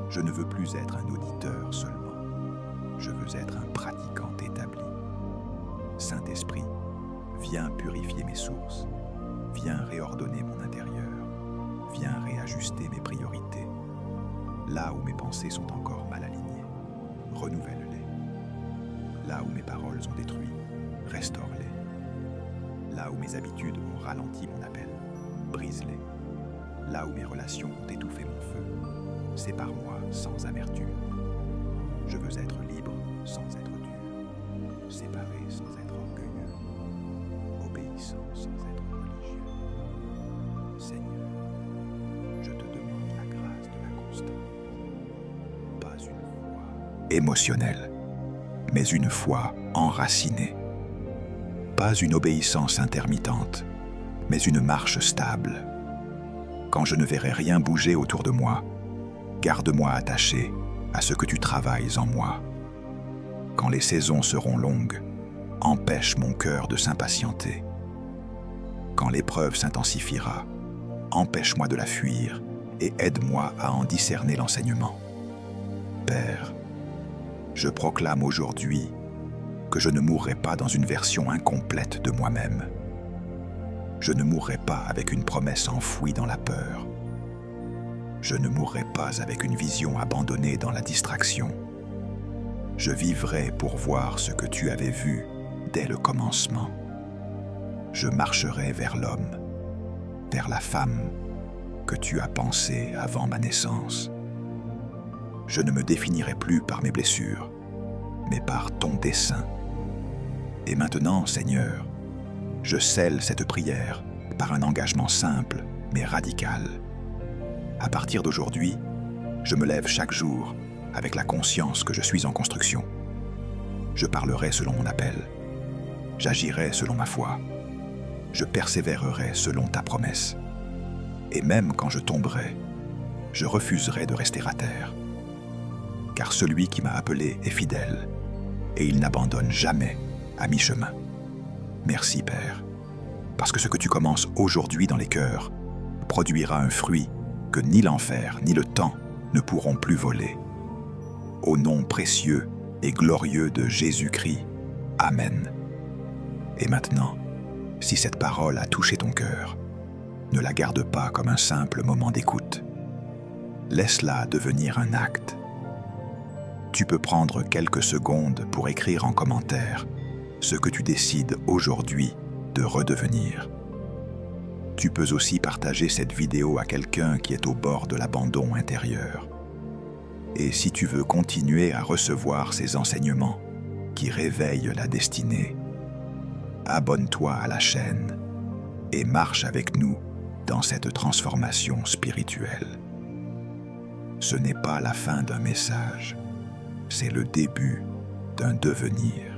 Je ne veux plus être un auditeur seulement. Je veux être un pratiquant établi. Saint-Esprit, viens purifier mes sources. Viens réordonner mon intérieur. Viens réajuster mes priorités. Là où mes pensées sont encore mal alignées, renouvelle-les. Là où mes paroles ont détruit, restaure-les. Là où mes habitudes ont ralenti mon appel, brise-les. Là où mes relations ont étouffé mon feu, sépare-moi sans amertume. Je veux être libre sans être dur, séparé sans être orgueilleux, obéissant sans être religieux. Seigneur, je te demande la grâce de la constance, pas une foi émotionnelle, mais une foi enracinée. Pas une obéissance intermittente, mais une marche stable. Quand je ne verrai rien bouger autour de moi, garde-moi attaché à ce que tu travailles en moi. Quand les saisons seront longues, empêche mon cœur de s'impatienter. Quand l'épreuve s'intensifiera, empêche-moi de la fuir et aide-moi à en discerner l'enseignement. Père, je proclame aujourd'hui que je ne mourrai pas dans une version incomplète de moi-même. Je ne mourrai pas avec une promesse enfouie dans la peur. Je ne mourrai pas avec une vision abandonnée dans la distraction. Je vivrai pour voir ce que tu avais vu dès le commencement. Je marcherai vers l'homme, vers la femme que tu as pensée avant ma naissance. Je ne me définirai plus par mes blessures, mais par ton dessein. Et maintenant, Seigneur, je scelle cette prière par un engagement simple mais radical. À partir d'aujourd'hui, je me lève chaque jour avec la conscience que je suis en construction. Je parlerai selon mon appel. J'agirai selon ma foi. Je persévérerai selon ta promesse. Et même quand je tomberai, je refuserai de rester à terre. Car celui qui m'a appelé est fidèle, et il n'abandonne jamais à mi-chemin. Merci, Père, parce que ce que tu commences aujourd'hui dans les cœurs produira un fruit que ni l'enfer ni le temps ne pourront plus voler. Au nom précieux et glorieux de Jésus-Christ. Amen. Et maintenant, si cette parole a touché ton cœur, ne la garde pas comme un simple moment d'écoute. Laisse-la devenir un acte. Tu peux prendre quelques secondes pour écrire en commentaire ce que tu décides aujourd'hui de redevenir. Tu peux aussi partager cette vidéo à quelqu'un qui est au bord de l'abandon intérieur. Et si tu veux continuer à recevoir ces enseignements qui réveillent la destinée, abonne-toi à la chaîne et marche avec nous dans cette transformation spirituelle. Ce n'est pas la fin d'un message, c'est le début d'un devenir.